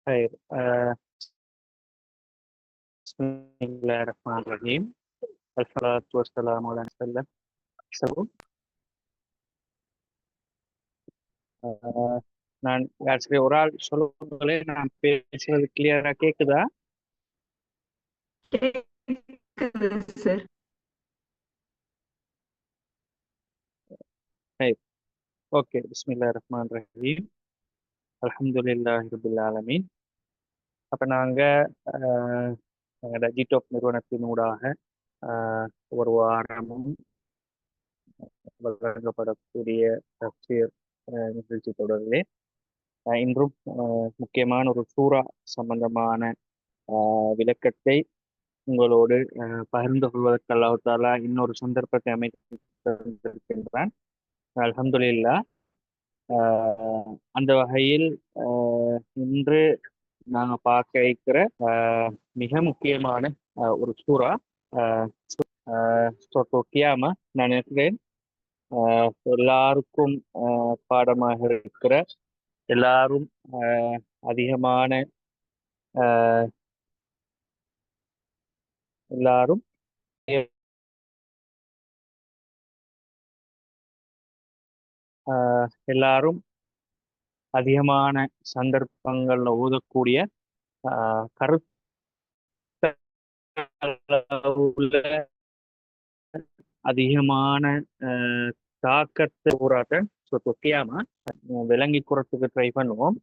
خير. بسم الله الرحمن الرحيم. الصلاة والسلام على وسلم. நான் சரி ஒரு ஆள் சொல்லுங்களே, நான் பேசுறது கிளியரா கேக்குதா? கேக்குது சார். ஓகே. பிஸ்மில்லாஹ் ரஹ்மான் ரஹீம். அல்ஹம்துலில்லாஹி ரபில் ஆலமீன். அப்ப நாங்க எங்களோட ஜிடாப் நிறுவனத்தின் ஊடாக ஒரு வாரமும் வழங்கப்படக்கூடிய தஃப்சீர் நிகழ்ச்சி தொடரிலே இன்றும் முக்கியமான ஒரு சூரா சம்பந்தமான விளக்கத்தை உங்களோடு பகிர்ந்து கொள்வதற்கு அல்லாஹ் தஆலா இன்னொரு சந்தர்ப்பத்தை அமைத்து தந்திருக்கின்றான். அல்ஹம்துலில்லாஹ். அந்த வகையில் இன்று நாங்கள் பார்க்க இருக்கிற மிக முக்கியமான ஒரு சூறா கியாமா. நான் நினைக்கிறேன் எல்லாருக்கும் பாடமாக இருக்கிற, எல்லாரும் அதிகமான எல்லாரும் எல்லாரும் அதிகமான சந்தர்ப்பங்கள்ல ஊதக்கூடிய கருத்து அதிகமான தாக்கத்தை ஊராட்ட தொக்கியாம விளங்கி குறத்துக்கு ட்ரை பண்ணுவோம்.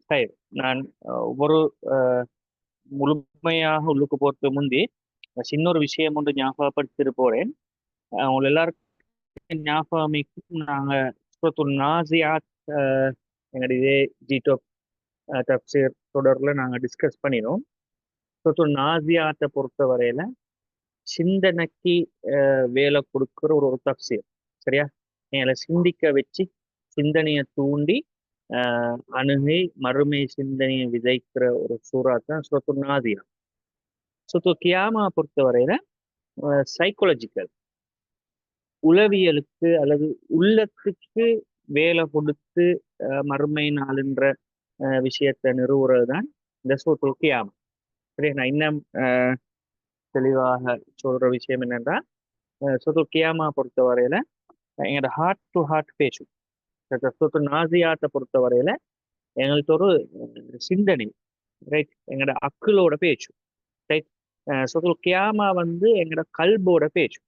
சரி, நான் ஒரு முழுமையாக உள்ளுக்கு போறதுக்கு முந்தி சின்ன ஒரு விஷயம் ஒன்று ஞாபகப்படுத்திட்டு போறேன். அவங்க எல்லாருக்கும் ஞாபகம் நாங்க நாசியாத் எங்களுடைய இதே ஜிடாப் தப்சீர் தொடர்ல நாங்க டிஸ்கஸ் பண்ணினோம். நாசியாத்தை பொறுத்த வரையில சிந்தனைக்கு வேலை கொடுக்குற ஒரு தப்சீர். சரியா? எங்களை சிந்திக்க வச்சு சிந்தனையை தூண்டி அணுகி மறுமை சிந்தனையை விதைக்கிற ஒரு சூறா தான் சூரத்து நாசியா. சூரத்து கியாமா பொறுத்த வரையில சைக்காலஜிக்கல், உளவியலுக்கு அல்லது உள்ளத்துக்கு வேலை கொடுத்து மறுமை நாளுன்ற விஷயத்தை நிறுவுறது தான் இந்த சூரத்து கியாமா. சரி, நான் இன்னும் தெளிவாக சொல்ற விஷயம் என்னன்னா, சூரத்து கியாமா பொறுத்த வரையில எங்களோட ஹார்ட் டு ஹார்ட் பேசும். சூரத்து நாசியாத்தை பொறுத்த வரையில எங்களுக்கு ஒரு சிந்தனை, ரைட், எங்களோட அக்களோட பேச்சும், ரைட். சூரத்து கியாமா வந்து எங்களோட கல்போட பேச்சும்.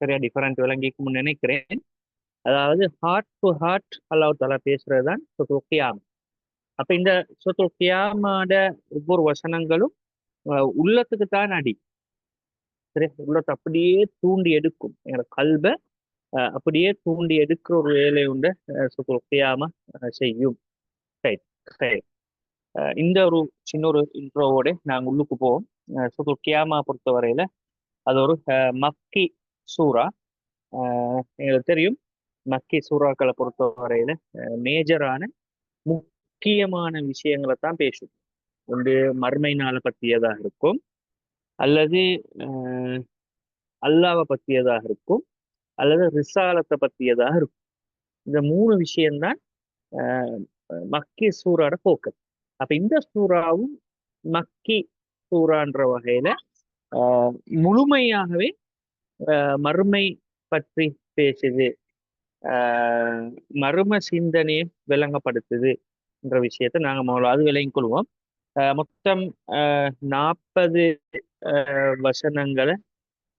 சரியா? டிஃபரெண்ட் விளங்கிக்கும்னு நினைக்கிறேன். அதாவது ஹார்ட் டு ஹார்ட் அல்லாஹ் தஆலா பேசுறது தான் சூரத்து கியாமா. அப்ப இந்த சூரத்து கியாமாட ஒவ்வொரு வசனங்களும் உள்ளத்துக்கு தான் அடி. சரி, உள்ளத்தை அப்படியே தூண்டி எடுக்கும், எங்களோட கல்பை அப்படியே தூண்டி எடுக்கிற ஒரு வேலை உண்டு சூரத்து கியாமா செய்யும். சரி, சரி. இந்த ஒரு சின்ன ஒரு இன்ட்ரோவோட நாங்கள் உள்ளுக்கு போவோம். சூரத்து கியாமா பொறுத்த வரையில அது ஒரு மக்கி சூறா. எங்களுக்கு தெரியும் மக்கி சூறாக்களை பொறுத்த வரையில மேஜரான முக்கியமான விஷயங்களை தான் பேசும். ஒன்று மறுமை நாளை பற்றியதாக இருக்கும், அல்லது அல்லாவை பற்றியதாக இருக்கும், அல்லது ரிசாலத்தை பற்றியதாக இருக்கும். இந்த மூணு விஷயம்தான் மக்கி சூறாட போக்கஸ். அப்ப இந்த சூறாவும் மக்கி சூறான்ற வகையில முழுமையாகவே மறுமை பற்றி பேசுது, மர்ம சிந்தனையை விளங்கப்படுத்துது என்ற விஷயத்தை நாங்கள் முதலாவது விளங்கிக் கொள்வோம். மொத்தம் 40 வசனங்களை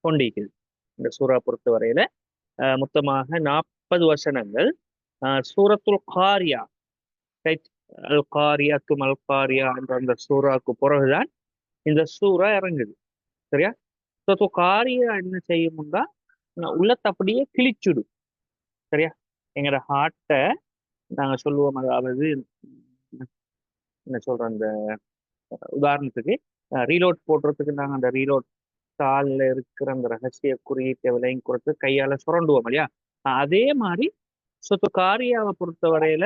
கொண்டிருக்குது இந்த சூறா பொறுத்த வரையில. மொத்தமாக 40 வசனங்கள். சூரத்துல் காரியா, ரைட், அல் காரியாக்கும் அல் காரியா என்ற அந்த சூறாக்கு பிறகுதான் இந்த சூறா இறங்குது. சரியா? சூரத்துல் காரியா என்ன செய்யும்னா உள்ளத்தை அப்படியே கிழிச்சுடும். சரியா? எங்களோட ஹார்ட்டை நாங்க சொல்லுவோம், அதாவது என்ன சொல்றோம், அந்த உதாரணத்துக்கு ரீலோட் போடுறதுக்கு நாங்க அந்த ரீலோட் தாளில் இருக்கிற அந்த ரகசிய குறியீட்டை விலையும் கொடுத்து கையால சுரண்டுவோம் இல்லையா? அதே மாதிரி சொத்து காரியாவை பொறுத்த வரையில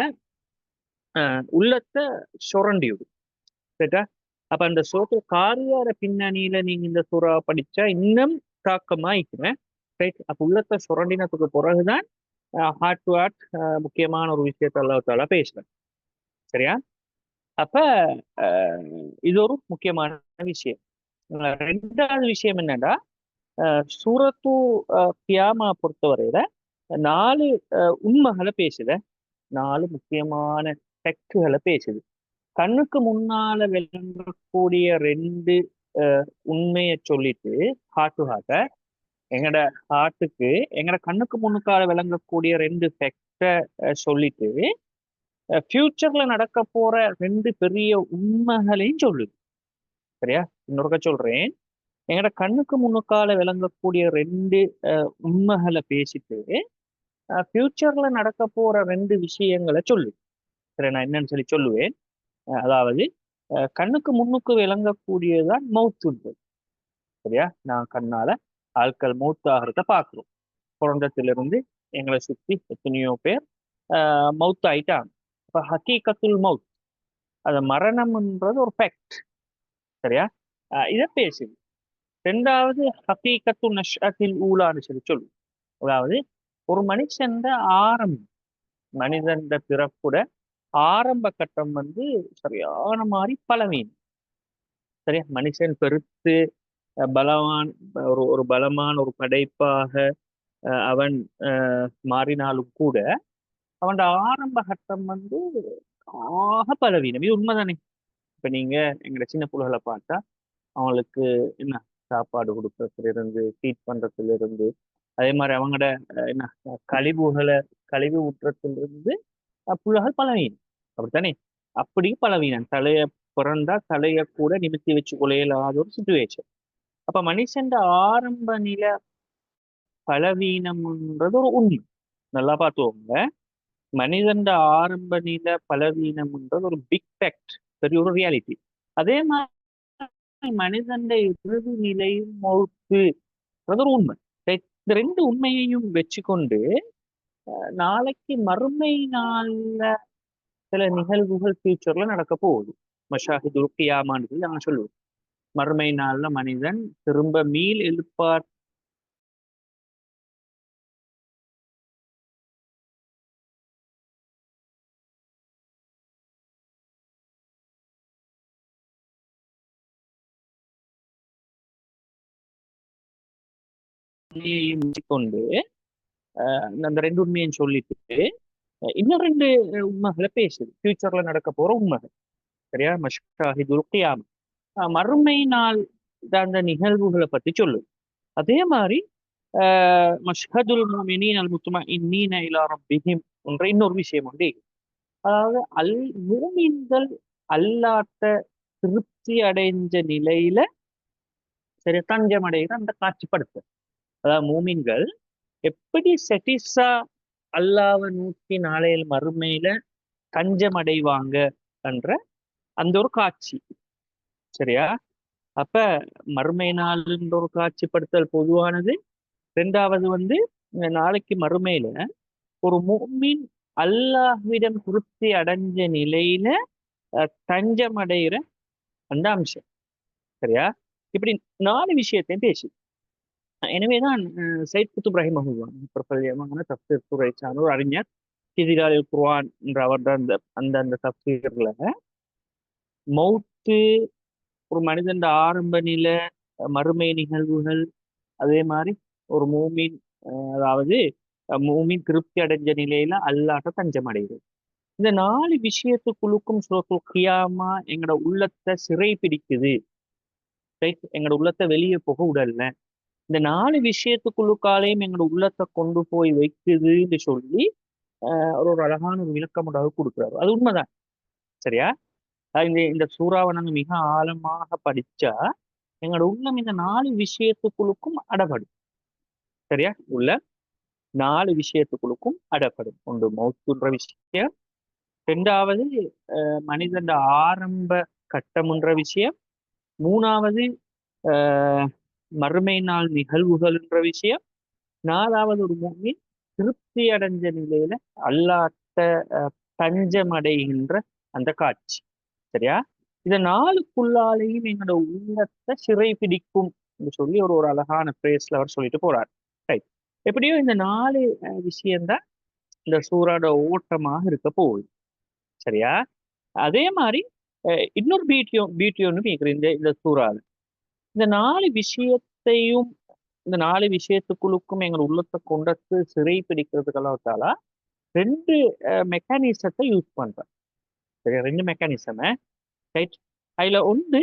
உள்ளத்தை சுரண்டி விடும். சரிட்டா? அப்ப அந்த சொத்து காரியார பின்னணியில நீங்க இந்த சூறா படிச்சா இன்னும் தாக்கமாயிக்குவேன். ரைட். அப்ப உள்ளத்தை சுரண்டினத்துக்கு பிறகுதான் ஹார்ட் டு ஹார்ட் முக்கியமான ஒரு விஷயத்த அல்லாஹ் தஆலா பேசுறேன். சரியா? அப்ப இது ஒரு முக்கியமான விஷயம். ரெண்டாவது விஷயம் என்னன்னா, சூரத்து கியாமா பொறுத்தவரையில 4 உண்மைகளை பேசுத, 4 முக்கியமான ஃபேக்டுகளை பேசுது. கண்ணுக்கு முன்னால விளங்கக்கூடிய 2 உண்மையை சொல்லிட்டு ஹார்ட் டு ஹார்ட்ட, எங்கட ஹார்ட்டுக்கு எங்கட கண்ணுக்கு முன்னுக்கால விளங்கக்கூடிய 2 ஃபேக்டை சொல்லிட்டு ஃபியூச்சர்ல நடக்க போற 2 பெரிய உண்மைகளையும் சொல்லுது. சரியா? இன்னொருக்க சொல்றேன். எங்கட கண்ணுக்கு முன்னுக்கால விளங்கக்கூடிய 2 உண்மைகளை பேசிட்டு ஃபியூச்சர்ல நடக்க போற 2 விஷயங்களை சொல்லுது. சரி, நான் என்னன்னு சொல்லி சொல்லுவேன். அதாவது கண்ணுக்கு முன்னுக்கு விளங்கக்கூடியதுதான் மௌத்துன்றது. சரியா? நான் கண்ணால ஆட்கள் மௌத் ஆகிறத பார்க்கிறோம். பிறந்தத்திலிருந்து எங்களை சுத்தி எத்தனையோ பேர் மௌத் ஆயிட்டாங்க. இப்ப ஹக்கீகத்துல் மௌத், அது மரணம்ன்றது ஒரு ஃபேக்ட். சரியா? இதை பேசுது. ரெண்டாவது ஹக்கீகத்து நஷ்அத்தில் ஊலான்னு சொல்லி சொல்லுவோம். அதாவது ஒரு மனுஷன் ஆரம்பம், மனிதன் பிறப்புட ஆரம்ப கட்டம் சரியான மாதிரி பலவீனம். சரியா? மனுஷன் பெருத்து பலவான், ஒரு பலமான ஒரு படைப்பாக அவன் மாறினாலும் கூட அவன் ஆரம்ப கட்டம் ஆக பலவீனம். இது உண்மைதானே? இப்ப நீங்க எங்க சின்ன புள்ளைகளை பார்த்தா அவங்களுக்கு என்ன சாப்பாடு கொடுக்கறதுல இருந்து ஃபீட் பண்றதுல இருந்து, அதே மாதிரி அவங்களோட என்ன கழிவு ஊற்றத்திலிருந்து புள்ளைகள் பலவீனம். அப்படித்தானே? அப்படி பலவீனம் தலைய பிறந்தா தலைய கூட நிமித்தி வச்சு கொள்ளையிலாத ஒரு சுச்சுவேஷன். அப்ப மனுஷன் ஆரம்ப நில பலவீனம்ன்றது ஒரு உண்மை. நல்லா பார்த்துவோங்க. மனிதன் ஆரம்ப நில பலவீனம்ன்றது ஒரு பிக் ஃபேக்ட், பெரிய ஒரு ரியாலிட்டி. அதே மாதிரி மனிதன் இறுதி நிலையும் மௌத்து ஒரு உண்மை. இந்த 2 உண்மையையும் வச்சுக்கொண்டு நாளைக்கு மறுமை நாள்ல சில நிகழ்வுகள் ஃபியூச்சர்ல நடக்க போகுது. மஷாஹிதுல் கியாமான்னு சொல்லி நாங்க சொல்லுவோம். மறுமை நாள்ல மனிதன் திரும்ப மீள் எழுப்பார் உண்மையையும் கொண்டு அந்த 2 உண்மையும் சொல்லிட்டு இன்னும் 2 உண்மைகளை பேசுது. ஃபியூச்சர்ல நடக்க போற உண்மைகள். சரியா? மஷாஹிதுல் கியாமா, மறுமை நாள் அந்த நிகழ்வுகளை பத்தி சொல்லுது. அதே மாதிரி மஷ்ஹதுல் முஃமினீன் அல் முத்மஇன்னீன இலா ரப்பிஹிம் என்ற இன்னொரு விஷயம் அதாவது மூமின்கள் அல்லாட்ட திருப்தி அடைஞ்ச நிலையில சரி தஞ்சம் அடைகிற அந்த காட்சிப்படுத்து. அதாவது மூமின்கள் எப்படி செட்டிஸா அல்லாவை நோக்கி நாளையில் மறுமையில தஞ்சம் அடைவாங்க என்ற அந்த ஒரு காட்சி. சரியா? அப்ப மறுமை நாள்ன்ற ஒரு காட்சிப்படுத்தல் பொதுவானது. ரெண்டாவது நாளைக்கு மறுமையில ஒரு மூமின் அல்லாஹ்விடம் திருப்தி அடைஞ்ச நிலையில தஞ்சம் அடைகிற அந்த அம்சம். சரியா? இப்படி 4 விஷயத்தையும் பேசி. எனவேதான் சையத் குத்துப் ரஹிமஹுல்லாஹ் பிரபல்யமான தஃப்சீர் துறை சார்ந்த ஒரு அறிஞர், ஹிதிரால் குர்ஆன் என்ற அவர்தான் அந்த அந்த அந்த தஃப்சீர்ல மௌத்து, ஒரு மனிதன் ஆரம்ப நில மறுமை நிகழ்வுகள், அதே மாதிரி ஒரு மூமின் அதாவது மூமின் திருப்தி அடைஞ்ச நிலையில அல்லாட்ட தஞ்சம் அடைகிறது. இந்த 4 விஷயத்துக்குள்ளுக்கும் சூரத்துல் கியாமா எங்களோட உள்ளத்தை சிறை பிடிக்குது. ரைட்? எங்களோட உள்ளத்தை வெளியே போக உடல்ல. இந்த 4 விஷயத்துக்குள்ளுக்காலையும் எங்களோட உள்ளத்தை கொண்டு போய் வைக்குதுன்னு சொல்லி ஒரு அழகான ஒரு விளக்கமுடாக கொடுக்குறாரு. அது உண்மைதான். சரியா? இந்த இந்த சூறாவை நாங்க மிக ஆழமாக படிச்சா எங்களோட உள்ளம் இந்த 4 விஷயத்துக்குள்ளுக்கும் அடப்படும். சரியா? உள்ள 4 விஷயத்துக்குள்ளுக்கும் அடப்படும். ஒன்று மௌத்துன்ற விஷயம், ரெண்டாவது மனிதன் ஆரம்ப கட்டம்ன்ற விஷயம், மூணாவது மறுமை நாள் நிகழ்வுகள் என்ற விஷயம், நாலாவது ஒரு மூமின் திருப்தி அடைஞ்ச நிலையில அல்லாட்ட தஞ்சமடைகின்ற அந்த காட்சி. சரியா? இந்த 4க்குள்ளாலையும் எங்களோட உள்ளத்தை சிறை பிடிக்கும் என்று சொல்லி ஒரு அழகான பிரேஸ்ல அவர் சொல்லிட்டு போறார். ரைட்? எப்படியோ இந்த 4 விஷயம்தான் இந்த சூறாட ஓட்டமாக இருக்க போகுது. சரியா? அதே மாதிரி இன்னொரு பியூட்டி ஒன்று கேட்குறேன் இந்த சூறால. இந்த 4 விஷயத்தையும் இந்த 4 விஷயத்துக்குள்ளுக்கும் எங்கள் உள்ளத்தை கொண்டத்து சிறை பிடிக்கிறதுக்கெல்லாம் 2 மெக்கானிசத்தை யூஸ் பண்றேன். சரி, 2 மெக்கானிசம். ரைட். அதுல ஒன்று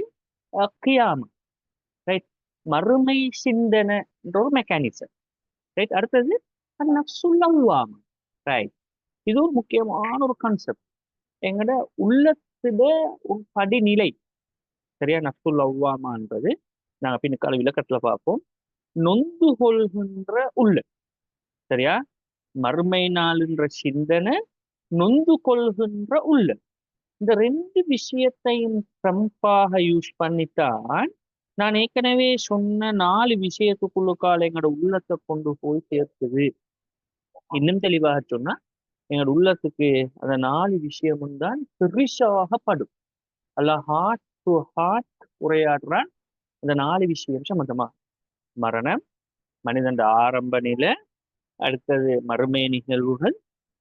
கியாம. ரைட். மறுமை சிந்தனைன்ற ஒரு மெக்கானிசம். ரைட். அடுத்தது நஃப்சுல்லவ்வாம. ரைட். இது ஒரு முக்கியமான ஒரு கான்செப்ட். எங்கட உள்ளத்துல ஒரு படிநிலை. சரியா? நஃப்சுல்லவ்வாமான்றது நாங்க பின்னுக்கால விளக்கத்துல பார்ப்போம். நொந்து கொள்கின்ற உள்ள. சரியா? மறுமை நாளுன்ற சிந்தனை, நொந்து கொள்கின்ற உள்ள. இந்த 2 விஷயத்தையும் ட்ரம்பாக யூஸ் பண்ணித்தான் நான் ஏற்கனவே சொன்ன 4 விஷயத்துக்குள்ளுக்கால எங்களோட உள்ளத்தை கொண்டு போய் சேர்த்துது. இன்னும் தெளிவாக சொன்னா எங்களோட உள்ளத்துக்கு அந்த 4 விஷயமும் தான் பெரிசாகப்படும். அல்ல ஹார்ட் டு ஹார்ட் உரையாடுறான். அந்த 4 விஷயம் சம்பந்தமா மரணம், மனிதன் ஆரம்ப நிலை, அடுத்தது மறுமை நிகழ்வுகள்,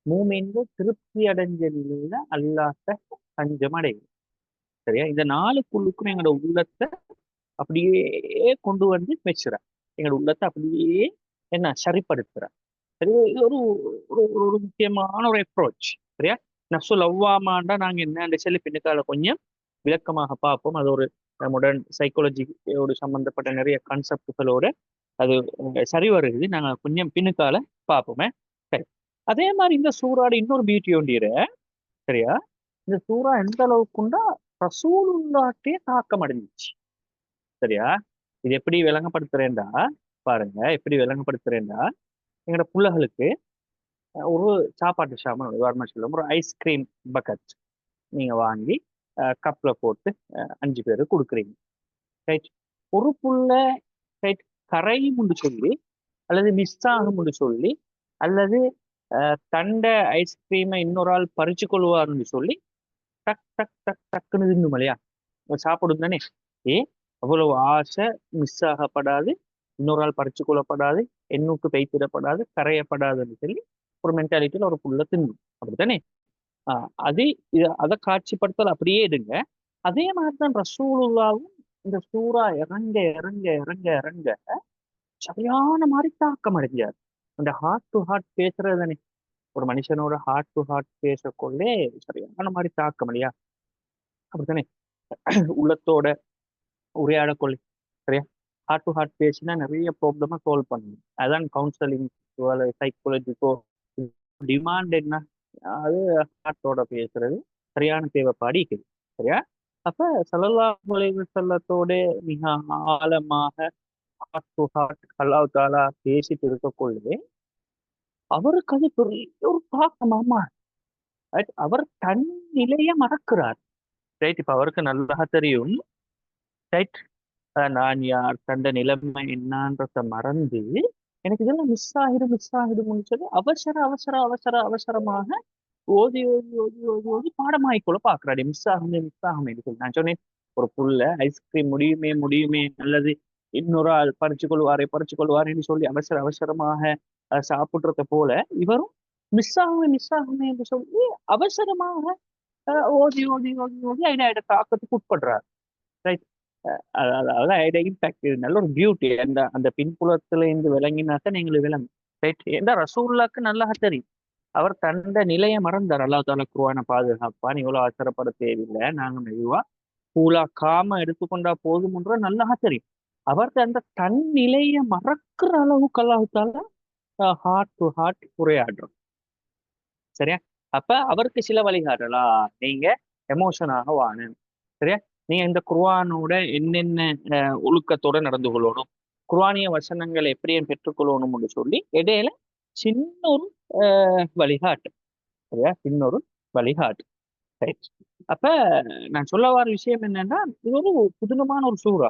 மூமின்கள் திருப்தி அடைஞ்ச நிலையில அல்லாஹ்ட்ட தஞ்சம் அடையும். சரியா? இந்த 4க்குள்ளுக்கும் எங்களோட உள்ளத்தை அப்படியே கொண்டு வந்து வச்சுறேன். எங்களோட உள்ளத்தை அப்படியே என்ன சரிப்படுத்துறேன். சரி, இது ஒரு ஒரு ஒரு ஒரு முக்கியமான ஒரு அப்ரோச். சரியா? நஃப்சுல் லவ்வாமாண்டா நாங்க என்னன்னு சொல்லி பின்னுக்கால கொஞ்சம் விளக்கமாக பார்ப்போம். அது ஒரு மாடர்ன் சைக்காலஜியோடு சம்பந்தப்பட்ட நிறைய கான்செப்டுகளோட அது சரி வருது. நாங்க கொஞ்சம் பின்னுக்கால பார்ப்போமே. சரி. அதே மாதிரி இந்த சூறாட இன்னொரு பியூட்டி ஒண்டியிற. சரியா? இந்த சூறா எந்த அளவுக்குண்டா ரசூலுல்லாஹ்க்கே தாக்கம் அடைஞ்சிச்சு. சரியா? இது எப்படி விளங்கப்படுத்துறேன்டா பாருங்க. எப்படி விளங்கப்படுத்துறேன்டா எங்களோட புள்ளைகளுக்கு ஒரு சாப்பாட்டு சாமான் உதாரணமா சொல்லுவோம். ஒரு ஐஸ்கிரீம் பக்கெட் நீங்க வாங்கி கப்ல போட்டு 5 பேருக்கு கொடுக்குறீங்க. ரைட். ஒரு புள்ள ரைட் கரையும்னு சொல்லி அல்லது மிஸ் ஆகும்னு சொல்லி அல்லது தண்டை ஐஸ்கிரீமை இன்னொரு ஆள் பறிச்சு கொள்வாருன்னு சொல்லி டக் டக் டக் டக்குன்னு தின்னும் இல்லையா? சாப்பிடும் தானே. ஏ அவ்வளவு ஆசை மிஸ் ஆகப்படாது, இன்னொரு ஆள் பறிச்சு கொள்ளப்படாது, எண்ணுக்கு பெய்த்திடப்படாது, கரையப்படாதுன்னு சொல்லி ஒரு மென்டாலிட்டியில ஒரு புள்ள தின்னும். அப்படித்தானே? அது அதை காட்சிப்படுத்தல் அப்படியே எடுங்க. அதே மாதிரிதான் ரசூலுல்லாவும் இந்த சூறா இறங்க இறங்க இறங்க இறங்க சரியான மாதிரி தாக்கம் அடைஞ்சார். அந்த ஹார்ட் டு ஹார்ட் பேசுறது தானே. ஒரு மனுஷனோட ஹார்ட் டு ஹார்ட் பேசக்கொள்ளே சரியான மாதிரி தாக்கம் இல்லையா? அப்படித்தானே? உள்ளத்தோட உரையாடக்கொள்ளை. சரியா? ஹார்ட் டு ஹார்ட் பேசினா நிறைய ப்ராப்ளமா சால்வ் பண்ணணும். அதான் கவுன்சிலிங் சைக்காலஜிக்கோ டிமாண்ட் என்ன? அது ஹார்ட்டோட பேசுறது சரியான தேவைப்பாடு இருக்குது. சரியா? அப்ப ஸல்லல்லாஹு அலைஹி வஸல்லத்தோட மிக ஆழமாக ஹார்ட் டு ஹார்ட் அல்லாஹ் தாலா பேசிட்டு இருக்கக்குள்ளே அவருக்கு அது பெரிய ஒரு தாக்கமாமா. ரைட். அவர் தன் நிலையை மறக்கிறார். ரைட். இப்ப அவருக்கு நல்லா தெரியும். ரைட். நான் யார், தண்ட நிலைமை என்னன்றத மறந்து எனக்கு இதெல்லாம் மிஸ் ஆகிடும்னு சொல்லி அவசர அவசர அவசர அவசரமாக ஓதி ஓதி ஓதி ஓதி ஓதி பாடமாயிக்கொள்ள பாக்குறாரு. மிஸ் ஆகுமே சொல்லி நான் சொன்னேன். ஒரு புல்ல ஐஸ்கிரீம் முடியுமே முடியுமே அல்லது இன்னொரு ஆள் பறிச்சு கொள்வாருன்னு சொல்லி அவசர அவசரமாக சாப்பிடுறத போல இவரும் மிஸ் ஆகுமே என்று சொல்லி அவசரமாக ஓதி ஓதி ஓதி ஓதி ஐட தாக்கத்துக்கு உட்படுறாரு. ரைட். அதாவது ஐட இம்பாக்ட் நல்ல ஒரு பியூட்டி அந்த அந்த பின்புலத்துல இருந்து விளங்கினாக்க நீங்களுக்கு விளங்கும். ரைட். எந்த ரசூல்லாக்கு நல்லா தெரியும். அவர் தந்த நிலையை மறந்தார். அல்லாஹ் தாலா குர்ஆனை பாதுகாப்பான், இவ்வளவு ஆச்சரியப்பட தேவையில்லை, நாங்க மெதுவா கூலா காம எடுத்துக்கொண்டா போதும்ன்ற நல்லா தெரியும். அவர் அந்த தன் நிலையை மறக்கிற அளவுக்கு அல்லாஹ் தாலா ஹார்ட் டு ஹார்ட் உரையாடுறோம். சரியா? அப்ப அவருக்கு சில வழிகாட்டலா நீங்க எமோஷனாக வாங்க. சரியா? நீங்க இந்த குர்ஆனோட என்னென்ன ஒழுக்கத்தோட நடந்து கொள்ளணும், குர்ஆனிய வசனங்களை எப்படியும் பெற்றுக்கொள்ளணும்னு சொல்லி இடையில சின்ன ஒரு வழிகாட்டு. சரியா? இன்னொரு வழிகாட்டு. ரைட். அப்ப நான் சொல்ல வர விஷயம் என்னன்னா இது ஒரு புதுனமான ஒரு சூறா.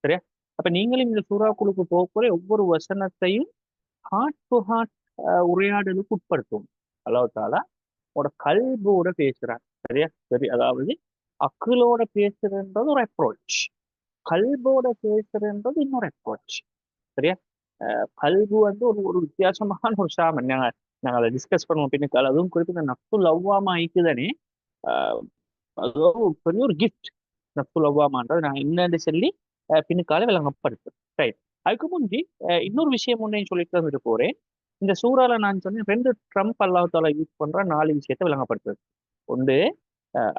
சரியா? அப்ப நீங்களும் இந்த சூறாக்குழுக்கு போகக்கூடிய ஒவ்வொரு வசனத்தையும் ஹார்ட் டு ஹார்ட் உரையாடலுக்கு உட்படுத்தும். அல்லாஹ் தாலா உங்களோட கல்போட பேசுறார். சரியா? சரி, அதாவது அக்குலோட பேசுறன்றது ஒரு அப்ரோச், கல்போட பேசுறன்றது இன்னொரு அப்ரோச். சரியா? கல்பு வந்து ஒரு ஒரு வித்தியாசமான ஒரு சாமன். நாங்க நாங்க அதை டிஸ்கஸ் பண்ணுவோம் பின்னுக்கால. அதுவும் குறிப்பிட்ட நஃப்சுல் லவ்வாமா ஆயிக்குதானே அது ஒரு பெரிய ஒரு கிஃப்ட். நப்சுல் அவ்வாமான்றது நான் என்னன்னு சொல்லி பின்னுக்கால விளங்கப்படுத்து. ரைட். அதுக்கு முந்தி இன்னொரு விஷயம் ஒன்றையும் சொல்லிட்டு வந்துட்டு போறேன். இந்த சூறால நான் சொன்னேன் ரெண்டு ட்ரம்ப் அல்லாஹ் தாலா யூஸ் பண்ற 4 விஷயத்தை விளங்கப்படுத்துது. ஒன்று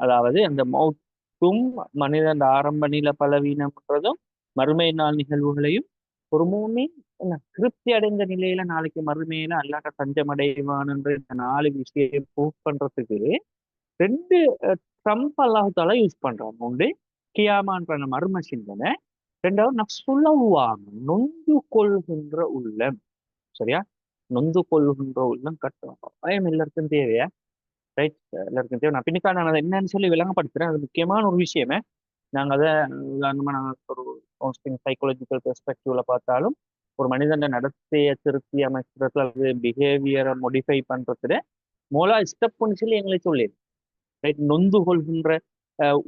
அதாவது அந்த மௌத்தும் மனிதன் ஆரம்ப நில பலவீனம்ன்றதும் மறுமை நாள் நிகழ்வுகளையும் ஒரு மூமின் என்ன திருப்தி அடைந்த நிலையில நாளைக்கு மறுமையில அல்லாட்ட தஞ்சம் அடைவான்ன்ற இந்த 4 விஷயம் ப்ரூவ் பண்றதுக்கு ரெண்டு ட்ரம்ப் அல்லாஹால யூஸ் பண்றாங்க. ஒன்று கியாமான்ற அந்த மர்ம சிந்தனை, ரெண்டாவது நஃப்சுல்லவாம் நொந்து கொள்கின்ற உள்ளம். சரியா? நொந்து கொள்கின்ற உள்ளம் கட்டும் பயம் எல்லாருக்கும் தேவையா? ரைட். எல்லாருக்கும் தேவை. நான் பின்னிக்கா நான் அதை என்னன்னு சொல்லி விளங்கப்படுத்துறேன். அது முக்கியமான ஒரு விஷயமே. நாங்கள் அதை உதாரணமா நாங்கள் ஒரு கவுன்சிலிங் சைக்காலஜிக்கல் பெர்ஸ்பெக்டிவ்ல பார்த்தாலும் ஒரு மனிதன நடத்தையை திருத்தி அமைக்கிறதுல அல்லது பிஹேவியரை மோடிஃபை பண்றதுல மோலா ஸ்டெப்னு சொல்லி எங்களை சொல்லி ரைட். நொந்து கொள்கின்ற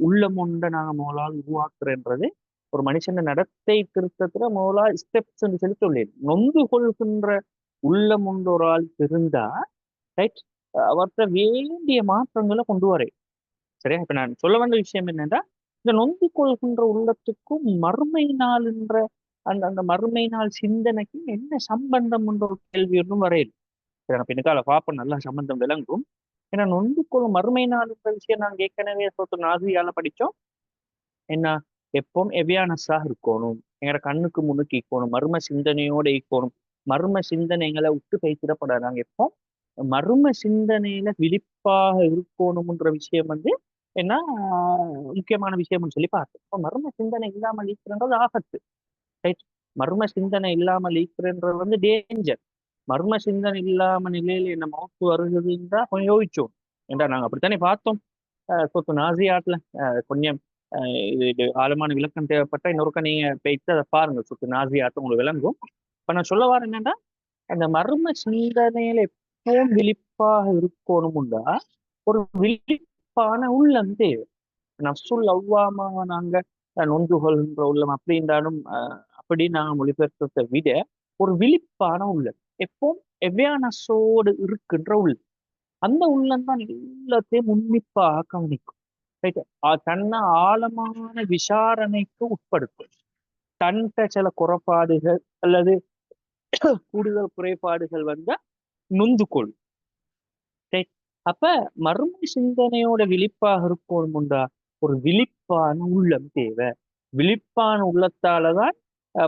உள்ளம் ஒன்றை நாங்கள் மோலால் உருவாக்குறன்றது ஒரு மனுஷன் நடத்தை திருத்தத்துல மோலா ஸ்டெப்ஸ் சொல்லி சொல்லிடு. நொந்து கொள்கின்ற உள்ளம் ஒன்று ஒரு ஆள் இருந்தா ரைட் அவர்கிட்ட வேண்டிய மாற்றங்களை கொண்டு வர. சரியா? இப்ப நான் சொல்ல வந்த விஷயம் என்னன்னா இந்த நொந்து கொள்கின்ற உள்ளத்துக்கும் மறுமை நாள்ன்ற அந்த அந்த மறுமை நாள் சிந்தனைக்கும் என்ன சம்பந்தம் என்ற ஒரு கேள்வி ஒன்றும் வரையுது. சரி, நான் பின்னுக்கால பார்ப்போம் நல்லா சம்பந்தம் விளங்கும். ஏன்னா நொந்து கொள்ளும் மறுமை நாள்ன்ற விஷயம் நாங்கள் ஏற்கனவே சொத்து நாசியால படிச்சோம். என்ன எப்பவும் எவியானஸாக இருக்கணும், எங்களோட கண்ணுக்கு முன்னுக்கு ஈக்கணும், மர்ம சிந்தனையோட ஈக்கணும். மர்ம சிந்தனைகளை விட்டு பேசிடப்படாது. நாங்க எப்போ மர்ம சிந்தனையில விழிப்பாக இருக்கணும்ன்ற விஷயம் என்ன முக்கியமான விஷயம்னு சொல்லி பார்த்தோம். இப்போ மர்ம சிந்தனை இல்லாமல் ஈக்குறது ஆபத்து. ரைட். மர்ம சிந்தனை இல்லாமல் ஈக்குறது டேஞ்சர். மர்ம சிந்தனை இல்லாம நிலையில என்ன மௌத்து வருகிறதுன்றா கொஞ்சம் யோசிச்சோம். ஏண்டா நாங்க அப்படித்தானே பார்த்தோம். சொத்து நாசியாட்ல கொஞ்சம் இது ஆழமான விளக்கம் தேவைப்பட்டா இன்னொருக்கா நீங்க போயிட்டு அதை பாருங்க. சொத்து நாசியாட்டம் உங்களுக்கு விளங்கும். இப்ப நான் சொல்ல வரேன் என்னன்னா அந்த மர்ம சிந்தனையில எப்பவும் விழிப்பாக இருக்கணும்டா ஒரு விழிப்பான உள்ளம் தேவை. நஃப்சுல் அவ்வாமாவை நாங்க நொந்துகொள்கின்ற உள்ளம் அப்படின்றாலும் அப்படி நாங்க மொழிபெயர்த்ததை விட ஒரு விழிப்பான உள்ளம் எப்பவும் அவேர்னஸோடு இருக்கின்ற உள்ளம். அந்த உள்ளம் தான் எல்லாத்தையும் உன்னிப்பாக கவனிக்கும். ரைட். தன்னை ஆழமான விசாரணைக்கு உட்படுத்தும். தன்கிட்ட சில குறைபாடுகள் அல்லது கூடுதல் குறைபாடுகள் நொந்து கொள்ளும். ரைட். அப்ப மர்ம சிந்தனையோட விழிப்பாக இருக்கணும்டா ஒரு விழிப்பான உள்ளம் தேவை. விழிப்பான உள்ளத்தாலதான்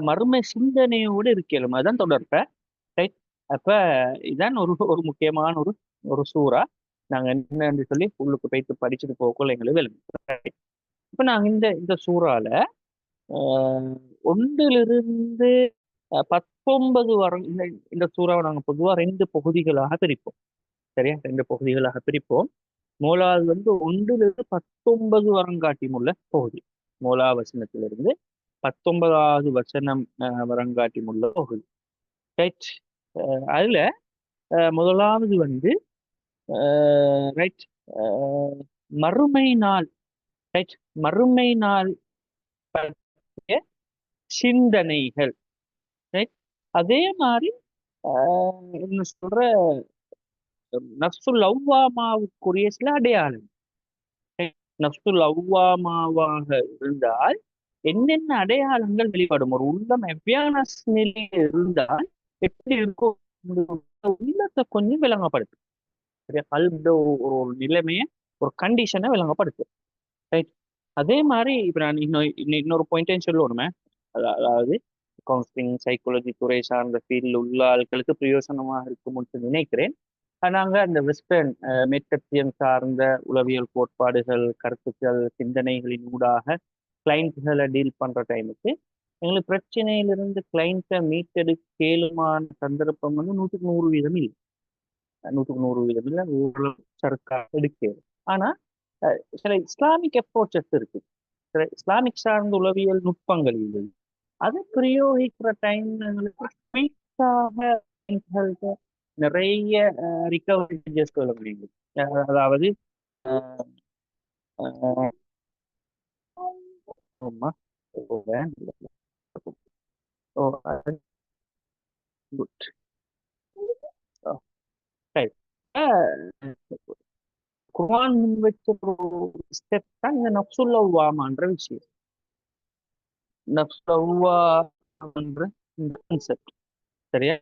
மர்ம சிந்தனையோடு இருக்கலும். அதுதான் தொடர்ப. ரைட். அப்ப இதான் ஒரு ஒரு முக்கியமான ஒரு ஒரு சூறா. நாங்க என்னன்னு சொல்லி உள்ளுக்கு போயிட்டு படிச்சுட்டு போகக்குள்ள எங்களுக்கு விளங்கும். இப்ப நாங்க இந்த இந்த சூறால ஆஹ், ஒன்றிலிருந்து 19 வரை இந்த இந்த சூறாவை நாங்க பொதுவா 2 பகுதிகளாக பிரிப்போம். சரியா? 2 பகுதிகளாக பிரிப்போம். மூலாவது ஒன்றிலிருந்து 19 வரங்காட்டியுமுள்ள பகுதி. மூலா வசனத்திலிருந்து 19வது வசனம் வரங்காட்டியுமுள்ள பகுதி. ரைட். அதுல முதலாவது ரைட் மறுமை நாள். ரைட். மறுமை நாள் பற்றிய சிந்தனைகள். ரைட். அதே மாதிரி என்ன சொல்ற நஃப்சுல் லவ்வாமாவுக்குரிய சில அடையாளம். நஃப்சுல் லவ்வாமாவாக இருந்தால் என்னென்ன அடையாளங்கள் வெளிப்படும்? ஒரு உள்ளம் அவேர்னஸ் நிலையில் இருந்தால் எப்படி இருக்கும்? உள்ளத்தை கொஞ்சம் விளங்கப்படுத்து. சரியா? கல்வியோட ஒரு நிலைமைய ஒரு கண்டிஷனை விளங்கப்படுத்து. ரைட். அதே மாதிரி இப்ப நான் இன்னொரு பாயிண்டையும் சொல்லணுமே. அதாவது கவுன்சிலிங் சைக்காலஜி துறை சார்ந்த ஃபீல்டில் உள்ள ஆட்களுக்கு பிரயோசனமாக இருக்கும்னு நினைக்கிறேன். நாங்க அந்த வெஸ்டர்ன் மேற்கத்தியம் சார்ந்த உளவியல் கோட்பாடுகள் கருத்துக்கள் சிந்தனைகளின் ஊடாக கிளைண்ட்களை டீல் பண்ற டைமுக்கு எங்களுக்கு பிரச்சனையிலிருந்து கிளைண்ட்டை மீட்டெடுக்கலுமான சந்தர்ப்பம் 100% இல்லை. 100% இல்லை. ஓரளவு சருக்கா எடுக்கிறது. ஆனா சில இஸ்லாமிக் அப்ரோச்சஸ் இருக்கு. சில இஸ்லாமிக் சார்ந்த உளவியல் நுட்பங்கள் இல்லை. அதை பிரயோகிக்கிற டைம் எங்களுக்கு குயிக்காக நிறைய ரிகவரி சொல்ல முடியும். அதாவது அஹ், ஆமா. ஓ, ஓ, good. ஓ, right. குர்ஆன் முன்வச்ச ஒரு ஸ்டெப் தான் இந்த நஃப்சுல் லவ்வாமான்ற விஷயம். நஃப்ஸ் லவ்வாமான்ற இந்த கான்செப்ட். சரியா?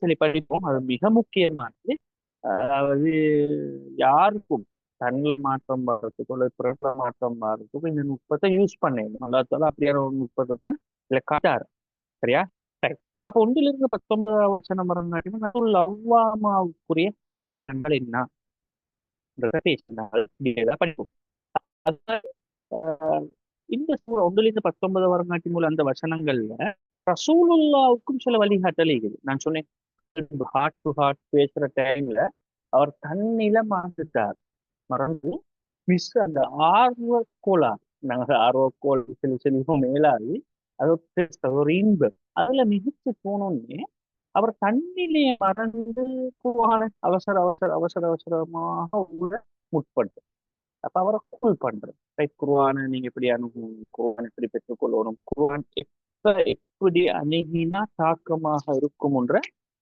சொல்லி படிப்போம். அது மிக முக்கியமானது. அதாவது யாருக்கும் தன்னில் மாற்றம் வர்றதுக்கோ இல்லை பிறந்த மாற்றம் வர்றதுக்கோ இந்த நுட்பத்தை யூஸ் பண்ணேன். அல்லாத்தால அப்படியான ஒரு நுட்பத்தை இல்ல காட்டாரு. சரியா? சரி. அப்போ ஒன்றிலிருந்து 19 வசனம் வரங்காட்டியும் அவ்வாமாவுக்குரிய நன்கள் என்ன பேசினார் படிப்போம். அதான், இந்த ஒன்றிலிருந்து 19 வரங்காட்டி மூலம் அந்த வசனங்கள்ல ரசூலுல்லாவுக்கும் சில வழிகாட்டல் இருக்குது. நான் சொன்னேன் ஹார்ட் டு ஹார்ட் பேசுற டைம்ல அவர் தன்னில மறந்துட்டார். மறந்து அந்த ஆர்வக்கோளார், நாங்க ஆர்வக்கோள் செல்வம் மேலாகி அது ஒரு இன்பம் அதுல மிதிச்சு போனோன்னே அவர் தன்னிலையை மறந்து குர்ஆனை அவசரமாக உள்ள முற்பட்டு அப்ப அவரை கூல் பண்றது. ரைட், குர்ஆனை நீங்க எப்படி அணுகணும், குர்ஆன் எப்படி பெற்றுக்கொள்ளணும், குர்ஆன் எப்படி அணுகினா தாக்கமாக இருக்கும்ன்ற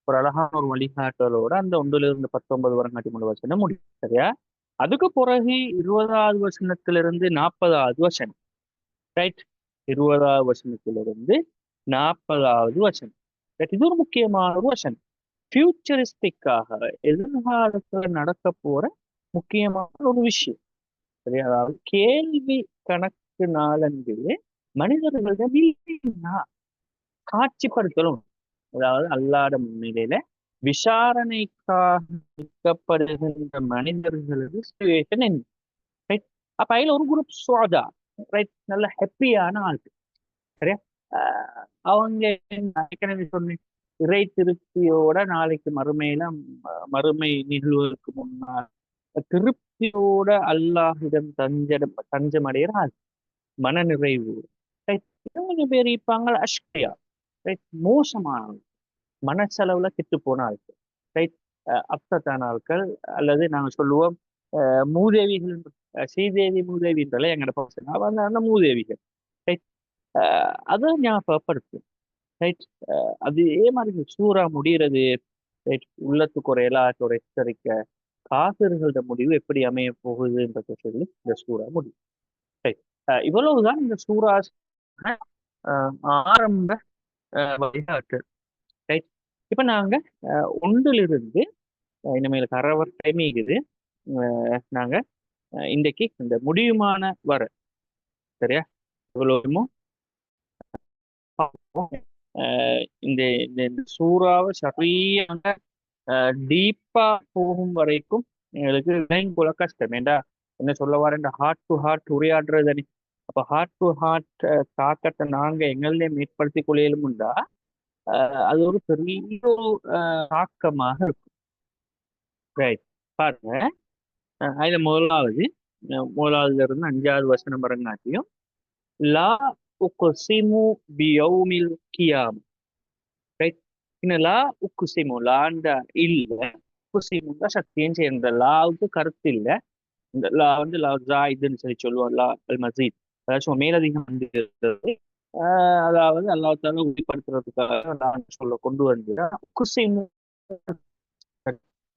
ஒரு அழகான ஒரு வழிகாட்டலோட அந்த 1 to 19 வரங்காட்டி முழு வசனம் முடியும். சரியா? அதுக்கு பிறகு 20வது வசனத்திலிருந்து 40வது வசனம். ரைட், 20வது வசனத்திலிருந்து 40வது வசனம். ரைட், இது ஒரு முக்கியமான ஒரு வசனம். ஃபியூச்சரிஸ்டிக்காக எதிர்காலத்துல நடக்க போற முக்கியமான ஒரு விஷயம். சரியா? அதாவது கேள்வி கணக்கு நாளன்பிலே மனிதர்களிடம் காட்சிப்படுத்தலும், அதாவது அல்லாத முன்னிலையில விசாரணைக்காக வைக்கப்படுகின்ற மனிதர்களது சிச்சுவேஷன் என்ன. ரைட், அப்ப அதுல ஒரு குரூப் சுவாதா, ரைட், நல்ல ஹாப்பியான ஆள்கள். சரியா? அவங்க ஏற்கனவே சொன்னேன், இறை திருப்தியோட நாளைக்கு மறுமையில மறுமை நிகழ்வுக்கு முன்னால் திருப்தியோட அல்லாஹிடம் தஞ்சமடைகிற ஆள், மன நிறைவு. ரைட், கொஞ்சம் பேர் இருப்பாங்க அஷ்கையா, ரைட், மோசமான மனசளவுல கெட்டு போன ஆட்கள். ரைட், அப்சத்தான ஆட்கள், அல்லது நாங்க சொல்லுவோம் மூதேவிகள், ஸ்ரீதேவி மூதேவின்றல எங்கட பசங்க அந்த மூதேவிகள். ரைட், அதை ஞாபகப்படுத்தும். ரைட், அதே மாதிரி சூறா முடிகிறது. ரைட், உள்ளத்துக்கு ஒரு எல்லாத்தோட எச்சரிக்க காபிர்களோட முடிவு எப்படி அமைய போகுதுன்றத சொல்லி இந்த சூறா முடியும். ரைட், இவ்வளவுதான் இந்த சூறா ஆரம்ப வழிகாட்டு. ரைட், இப்ப நாங்க ஒன்றிலிருந்து இனிமேல் கரவர் டைம் இருக்குது. நாங்க இன்றைக்கு இந்த முடிவுமான வர சரியா இவ்வளவுமோ இந்த இந்த சூறாவை சரியான டீப்பா போகும் வரைக்கும் எங்களுக்கு போல கஷ்டம். ஏண்டா என்ன சொல்ல வர இந்த ஹார்ட் டு ஹார்ட் உரையாடுறது தானே. அப்ப ஹார்ட் டு ஹார்ட் தாக்கத்தை நாங்க எங்களே மேற்படுத்தி கொள்ளையிலும்டா அது ஒரு பெரிய ஒரு தாக்கமாக இருக்கும். ரைட், பாருங்க, அதுல முதலாவதுல இருந்து 5வது வசனம் வரங்காட்டியும் லா உக்ஸிமு பியௌமில் கியாம். ரைட், இன்னும் லா உக்ஸிமு லாண்டா இல்ல, உக்ஸிமுண்டா சத்தியம் செய்யற லாவுக்கு கருத்து இல்ல. இந்த லா லா ஜாயிதுன்னு சொல்லி சொல்லுவோம், லா அல் மசீத், அதாச்சும் மேலதிகம் வந்து அதாவது அல்லாஹ் தாலா உறுதிப்படுத்துறதுக்காக நான் சொல்ல கொண்டு வந்து உக்ஸிமு,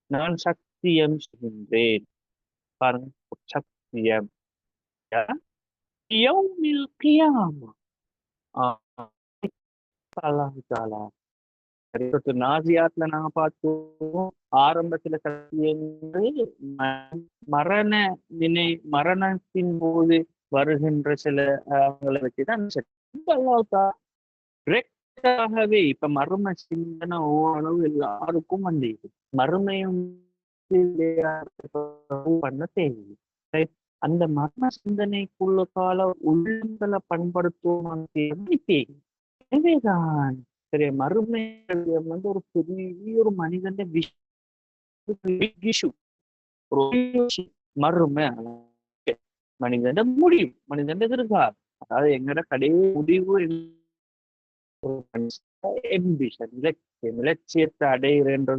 நான் சத்தியம் செய்கின்றேன். பாருங்க, சத்தியம் யௌமில் கியாமா. அல்லாஹ் தாலா நாசியாத்ல நாங்க பார்த்தோம், ஆரம்பத்துல சத்தியங்கள் மரணத்தின் போது வருகின்ற சில வச்சுதான் அல்லாஹ் தாலா டிரெக்டாகவே இப்ப மர்ம சிந்தனை ஓரளவு எல்லாருக்கும் வந்து மறுமையும் பண்ண தேவை. அந்த மர்ம சிந்தனைக்குள்ள கால உள்ளங்களை பண்படுத்துவோம். எனவேதான் சரி, மறுமை வந்து ஒரு பெரிய ஒரு மனிதன் மறுமை மனிதன் முடிவு, மனிதன் எதிர்காலம், அதாவது எங்கட கடைசி முடிவு இலட்சியத்தை அடைகிறேன்ற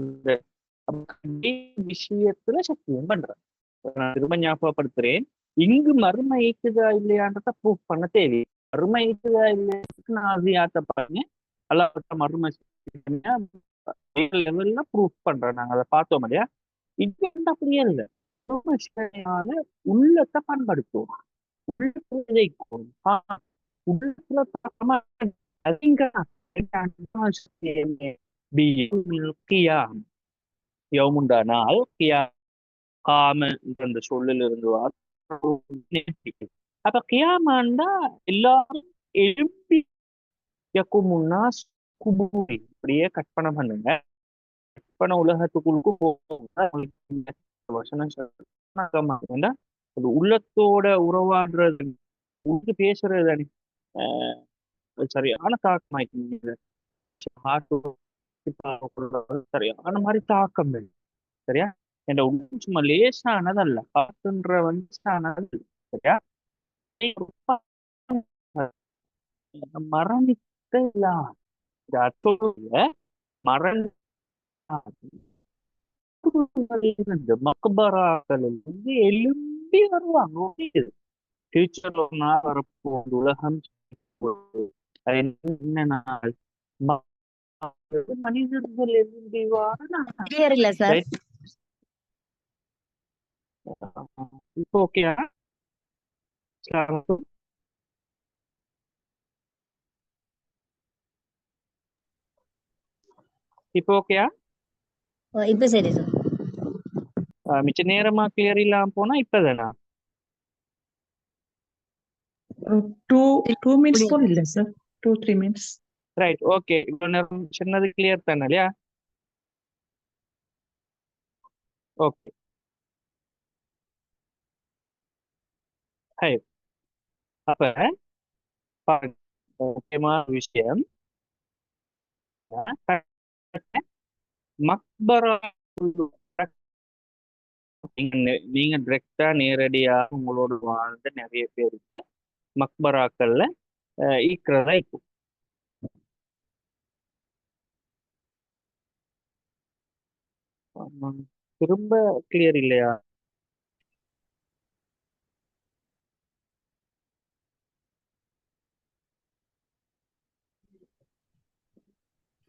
விஷயத்துல சத்தியம் பண்றேன். நான் திரும்ப ஞாபகப்படுத்துறேன், இங்கு மறுமை இருக்குதா இல்லையான்றத ப்ரூஃப் பண்ண தேவை. மறுமை இருக்குதா இல்லையா நாசியாத்த பாருங்க, அல்லாஹ் மறுமை லெவல்ல ப்ரூஃப் பண்றேன். நாங்க அதை பார்த்தோம் இல்லையா. இது அப்படியே இல்லை. விமர்சனையால உள்ளத்தை பண்படுத்தும், உள்ளத்துல விதைக்கும். உள்ளத்துல தாக்கமா அதிக யவுமுண்டானால் கியா காம என்ற சொல்லிலிருந்து அப்ப கியாமாண்டா எல்லாரும் எழுப்பி யக்குமுன்னா குபூரி இப்படியே கற்பனை பண்ணுங்க. கற்பனை உலகத்துக்குள்ளுக்கு போங்க. வசனம் சொல்றேன்டா, அது உள்ளத்தோட உறவாடுறது, உள்ள பேசுறது தானே. அது சரியான தாக்கமாயிட்டு சரியான மாதிரி தாக்கம் இல்லை. சரியா? என்ற உள்ள சும்மா லேசானதல்ல, காத்துன்ற லேசானது. சரியா? மரணித்த அத்தோட மரண மக்பராக்களிலிருந்து எழும்பி வருவாங்க. ஃபியூச்சர்ல ஒரு நாள் வரப்போகுது, உலகம் அது என்ன நாள்? மனிதர்கள் எழும்பி கிளியர் இல்ல சார். இப்போ ஓகேயா? இப்போ ஓகேயா? இப்ப சரி சார். மிச்ச நேரமா கிளியர் இல்லாம போனா இப்பதானா? 2 minutes கூட இல்ல சார், 2-3 minutes. Right, okay. இப்போ நேரம் சின்னது கிளியர் தானே இல்லையா? ஓகே. ஹை, அப்ப முக்கியமான விஷயம், மக்பரா நீங்க டிரெக்டா நேரடியா உங்களோட வாழ்ந்த நிறைய பேர் மக்பராக்கள்ல ஈக்கிறதா இப்போ. திரும்ப கிளியர் இல்லையா?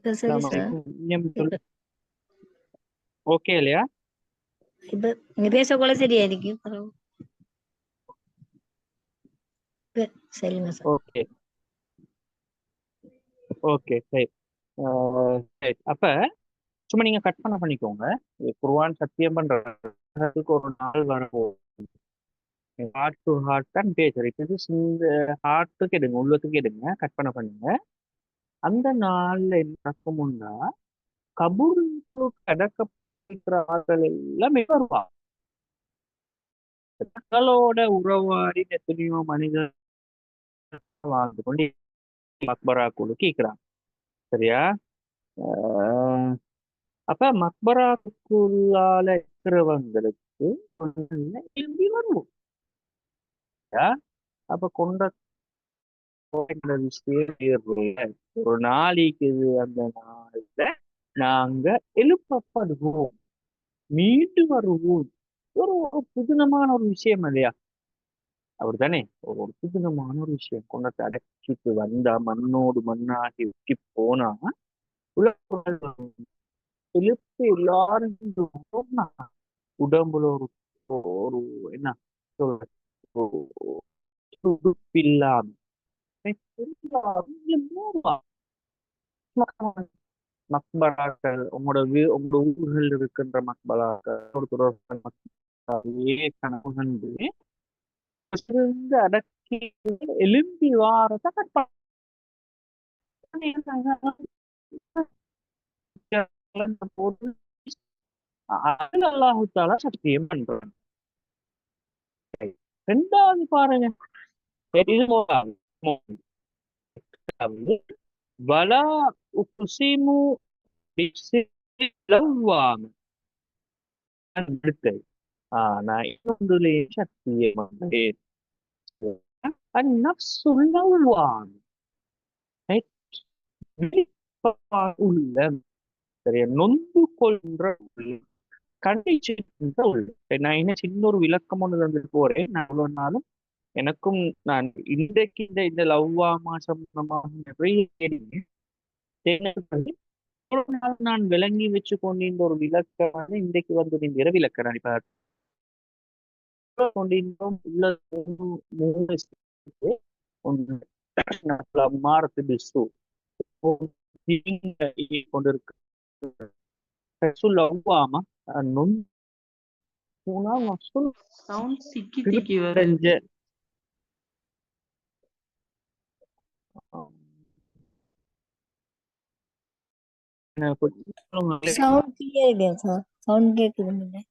சரி சார். ஓகே இல்லையா? இப்ப நீங்க பேசக்கூட சரியாയിരിക്കും. சரிங்க சார். ஓகே ஓகே சரி. அப்ப சும்மா நீங்க கற்பனை பண்ணிக்கோங்க, குர்ஆன் சத்தியம் பண்றதுக்கு ஒரு நாள் வரப்போகுது. ஹார்ட் டு ஹார்ட் தான் பேசுறேன். இந்த ஹார்ட்டுக்கு எடுங்க, உள்ளத்துக்கு எடுங்க, கற்பனை பண்ணுங்க. அந்த நாள்ல என்ன நடக்கும்னா, கபூருக்கு அடக்கப்படுகிற ஆட்கள் எல்லாமே வருவாங்க. தங்களோட உறவாடி எத்தனையோ மனிதர் வாழ்ந்து கொண்டு மக்பராக்குள்ள கேட்கிறாங்க. சரியா? அப்ப மக்பராக்குள்ளால இருக்கிறவங்களுக்கு எழும்பி வருவோம். அப்ப கொண்ட விஷயம் ஒரு நாளைக்கு அந்த நாள்ல நாங்க எழுப்பப்படுவோம், மீண்டு வருவோம். ஒரு ஒரு புதினமான ஒரு விஷயம் இல்லையா? அவர் தானே ஒரு புதினமான ஒரு விஷயம். கொண்டத்தை அடக்கிட்டு வந்தா மண்ணோடு மண்ணாகி ஊக்கி போனா உலக எழுப்பு எல்லாரும் உடம்புல ஒரு ஒரு என்ன சொல்ற துடுப்பில்லாம மக்பராக்கள், உங்களோட ஊர்கள் இருக்கின்ற மக்பராக்கள் கனவுகண்டு அடக்கி எலும்பி வாரத போது அல்லாஹுத்தாலா சத்தியம் பண்றாங்க. ரெண்டாவது பாருங்க, இது வலா உக்ஸிமு பிஸ்ஸிலவ்வாம அடுத்தது. நான் இன்னொன்றுலேயே சத்தியம் பண்றேன், அந்நஃப்ஸுல் லவ்வாம உள்ளம். சரியா? நொந்து கொள்ற உள்ளம், கண்டிச்சுன்ற உள்ளம். நான் என்ன சின்ன ஒரு விளக்கம் ஒன்று தந்துட்டு போறேன். நான் எவ்வளவு நாளும் எனக்கும் நான் இன்றைக்கு இந்த லவ்வாமா சம்பந்தமாக நிறைய ஒரு நாள் நான் விளங்கி வச்சு கொண்டிருந்த ஒரு விளக்கம் இன்றைக்கு வந்து விளக்க நான் இப்ப கொண்டிருந்தோம் உள்ள மூணு ஒன்று மாறத்து பிசு கொண்டிருக்க சொல்லுவாமா நுண் சவுண்ட் திக்கி திக்கி வருது. திருப்பஞ்ச சவுண்ட் கிளியர் இல்லையா சார்? சவுண்ட் கேக்குது.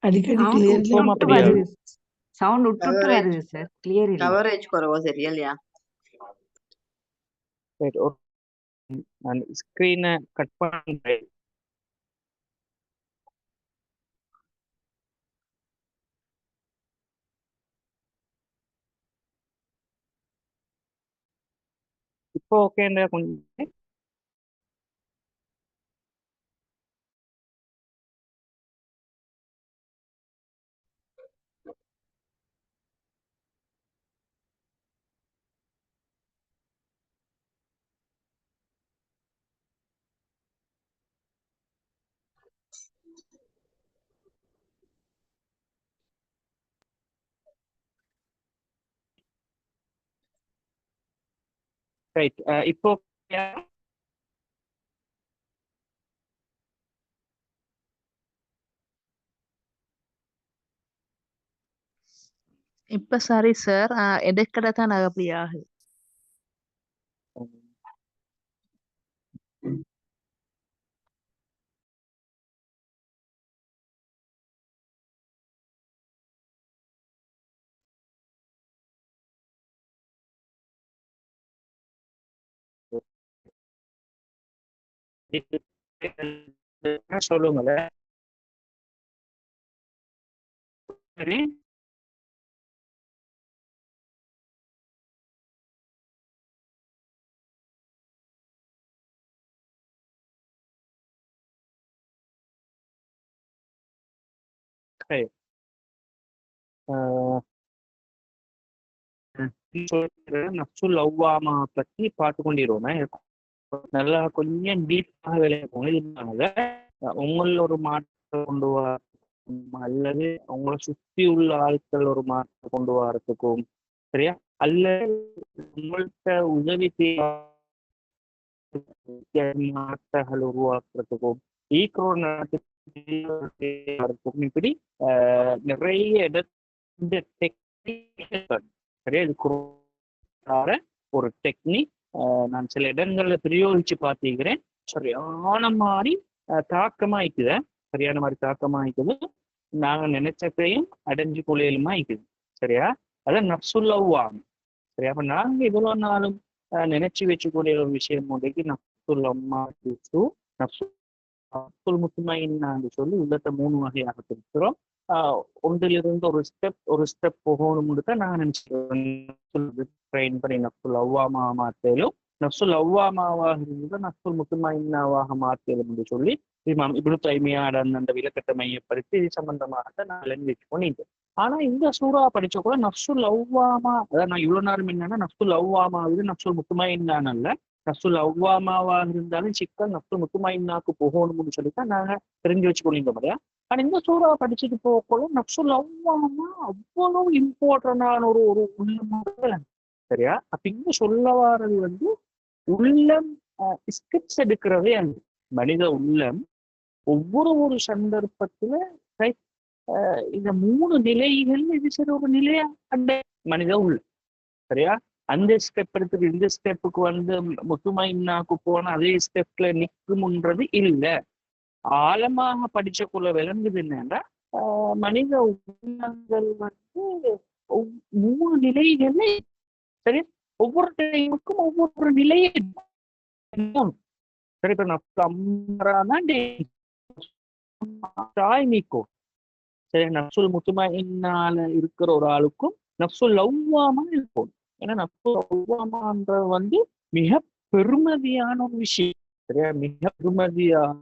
அடிக்கடி Sound clear இப்பவும் இல்ல. அப்படியா? வருது. Sound விட்டு விட்டு Coverage. வருது சார். கிளியர் இல்ல. கவரேஜ் குறவா சரியா நான் ஸ்கிரீனை கட் பண்றேன். இப்போ ஓகேண்டா கொஞ்சம் ரைட். இப்போ இப்ப சாரி சார் இடைக்கட தான் அப்படி ஆகுது. சொல்லுங்களேன். சரி, சரி. நப்சுல் லவ்வாமா பத்தி பார்த்து கொண்டிருவோமே. நல்லா கொஞ்சம் டீப்பாக வேலையை போனதுனால உங்கள ஒரு மாற்றம் கொண்டு வர அல்லது உங்களை சுத்தி உள்ள ஆட்கள் ஒரு மாற்றம் கொண்டு வரத்துக்கும் சரியா, அல்லது உங்கள்கிட்ட உதவி மாற்றங்கள் உருவாக்குறதுக்கும் ஈக்குவல் நடத்துக்கும் இப்படி நிறைய இடத்துல சரியா இது ஒரு டெக்னிக். நான் சில இடங்கள்ல பிரயோகிச்சு பார்த்துக்கிறேன். சரியான மாதிரி தாக்கமாயிக்குது. சரியான மாதிரி தாக்கமாயிக்குது. நாங்க நினைச்சதையும் அடைஞ்சு கொள்ளையிலுமா ஆயிக்குது. சரியா, அதான் நப்சுல்லவ்வாம். சரியா, அப்ப நாங்க இவ்வளவு நாளும் நினைச்சு வச்சுக்கூடிய ஒரு விஷயம் ஒன்றைக்கு நப்சுல்லம்மா நப்சுல் முத்துமைன்னு சொல்லி உள்ளத்தை 3 வகையாக பிரிக்கிறோம். ஒன்றிலிருந்து ஒரு ஸ்டெப் போகணும்னு தான் நான் நினைச்சிருக்கேன். ட்ரெயின் பண்ணி நப்சுல் அவ்வாமா மாத்தேலும் நப்சுல் அவ்வாமாவாக இருந்தது நப்சுல் முத்துமைன்னாவாக மாத்தேலும் என்று சொல்லி இப்னு தைமியாட அந்த விளக்கத்தை மையப்படுத்தி இது சம்பந்தமாக நான் வச்சு பண்ணிட்டேன். ஆனா இந்த சூறா படிச்ச கூட நப்சுல் அவ்வாமா, அதான் நான் இவ்வளவு நேரம் என்னன்னா நப்சுல் அவ்வாமாவது நப்சுல் முத்துமைன்னான் அல்ல, நப்சுல் அவ்வாமாவா இருந்தாலும் சிக்கன் நப்சுல் முத்துமைன்னாக்கு போகணும்னு சொல்லித்தான் நாங்க தெரிஞ்சு வச்சு கொண்டிருந்தோம் இல்லையா. ஆனா இந்த சூறா படிச்சுட்டு போகக்குள்ள நப்சுல் அவ்வாமா அவ்வளவு இம்பார்ட்டன்டான ஒரு உள்ளம். சரியா, அப்ப இங்க சொல்ல வாரது உள்ளம் ஸ்கிப்ஸ் எடுக்கிறதே அந்த மனித உள்ளம் ஒவ்வொரு சந்தர்ப்பத்துல இந்த 3 நிலைகள் இது சரி ஒரு நிலையா அந்த மனித உள்ளம். சரியா, அந்த ஸ்டெப் எடுத்துட்டு இந்த ஸ்டெப்புக்கு முத்துமைன்னாக்கு போன அதே ஸ்டெப்ல நிற்கும்ன்றது இல்லை. ஆழமாக படிச்சக்குள்ள விளங்குது என்னன்னா மனித உள்ளங்கள் 3 நிலைகள். சரி, ஒவ்வொரு டைமுக்கும் ஒவ்வொரு நிலையை சரி. இப்ப நீக்கும் சரி, நப்சுல் முத்துமைன்னால இருக்கிற ஒரு ஆளுக்கும் நப்சுல் லவ்வாமா இருக்கும். ஏன்னா நப்சுல் லவ்வாமான்றது மிக பெருமதியான ஒரு விஷயம். சரியா, மிக பெருமதியான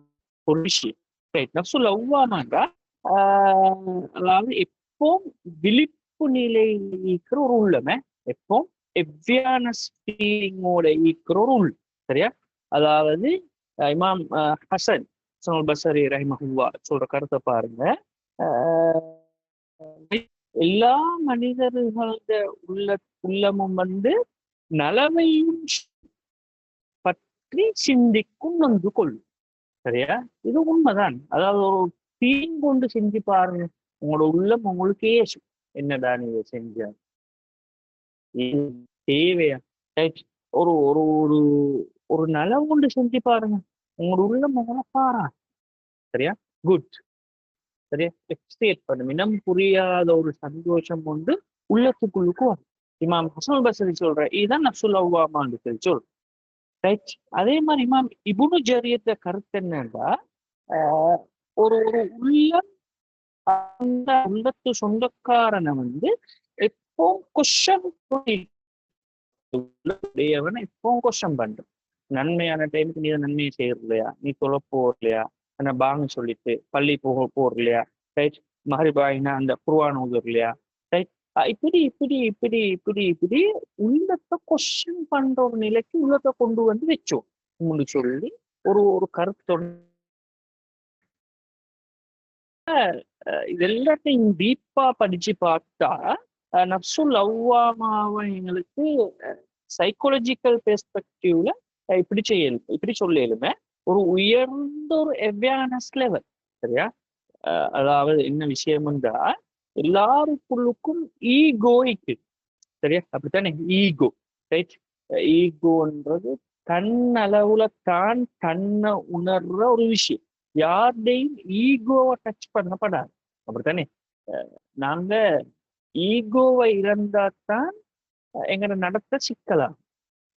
ஒரு விஷயம். ரைட், நப்சுல் லவ்வாமான்றா அதாவது எப்போ விழிப்பு நிலையில் இருக்கிற ஒரு உள்ளமே, எப்போ எவ்வியானஸ் ஃபீலிங்கோட இருக்கிற ஒரு உள். சரியா, அதாவது இமாம் ஹசன் பஸ்ரி ரஹிமஹுல்லாஹ் சொல்ற கருத்தை பாருங்க. எல்லா மனிதர்களோட உள்ளமும் நலவையும் பற்றி சிந்திக்கும் நொந்து கொள்ளும். சரியா? இது உண்மைதான். அதாவது ஒரு தீன் கொண்டு செஞ்சு பாருங்க, உங்களோட உள்ளம் உங்களுக்கே என்னடா நீங்க செஞ்ச தேவையா? ஒரு ஒரு ஒரு ஒரு நலம் கொண்டு செஞ்சு பாருங்க, உங்களோட உள்ளம் உங்களை பாரா. சரியா? குட். சரியா? எக்ஸ்டேட் பண்ணும். இனம் புரியாத ஒரு சந்தோஷம் உள்ளத்துக்குள்ளுக்கு வரும். இமாம் ஹசன் பஸ்ரி சொல்ற இதுதான் நஃப்சுல் லவ்வாமான்னு சொல்லி சொல். ரைட். அதே மாதிரி இமாம் இப்னு ஜரீர் கருத்து என்னன்னா, ஒரு ஒரு உள்ளம் அந்த உள்ளத்து சொந்தக்காரனை எப்போ கொஷன் உடையவனை எப்பவும் கொஷன் பண்றோம். நன்மையான டைமுக்கு நீ நன்மையை செய்யறலையா, நீ தொலை போறலையா, அந்த பாங்க சொல்லிட்டு பள்ளி போறலையா, ரைட், மஹரிபாயினா அந்த குர்ஆன் ஓதுறலையா, ரைட், இப்படி இப்படி இப்படி இப்படி இப்படி உள்ளத்தை கொஸ்டின் பண்ற ஒரு நிலைக்கு உள்ளத்தை கொண்டு வச்சோம் உங்களுக்கு சொல்லி ஒரு ஒரு கருத்தோட இது எல்லாத்தையும் டீப்பா படிச்சு பார்த்தா நஃப்சுல் லவ்வாமாவை எங்களுக்கு சைக்காலஜிக்கல் பெர்ஸ்பெக்டிவ்ல இப்படி சொல்லிடுமே ஒரு உயர்ந்த ஒரு அவேர்னஸ் லெவல். சரியா? அதாவது என்ன விஷயம்ன்றா, எல்லாருக்குள்ளுக்கும் ஈகோ இருக்கு. சரியா? அப்படித்தானே? Ego, right? ஈகோன்றது தன்னளவுல தான் தன்னை உணர்ற ஒரு விஷயம். யாருடையும் ஈகோவை டச் பண்ணப்படாது. அப்படித்தானே? நாங்க ஈகோவை இழந்தாத்தான் எங்களை நடத்த சிக்கலாம்.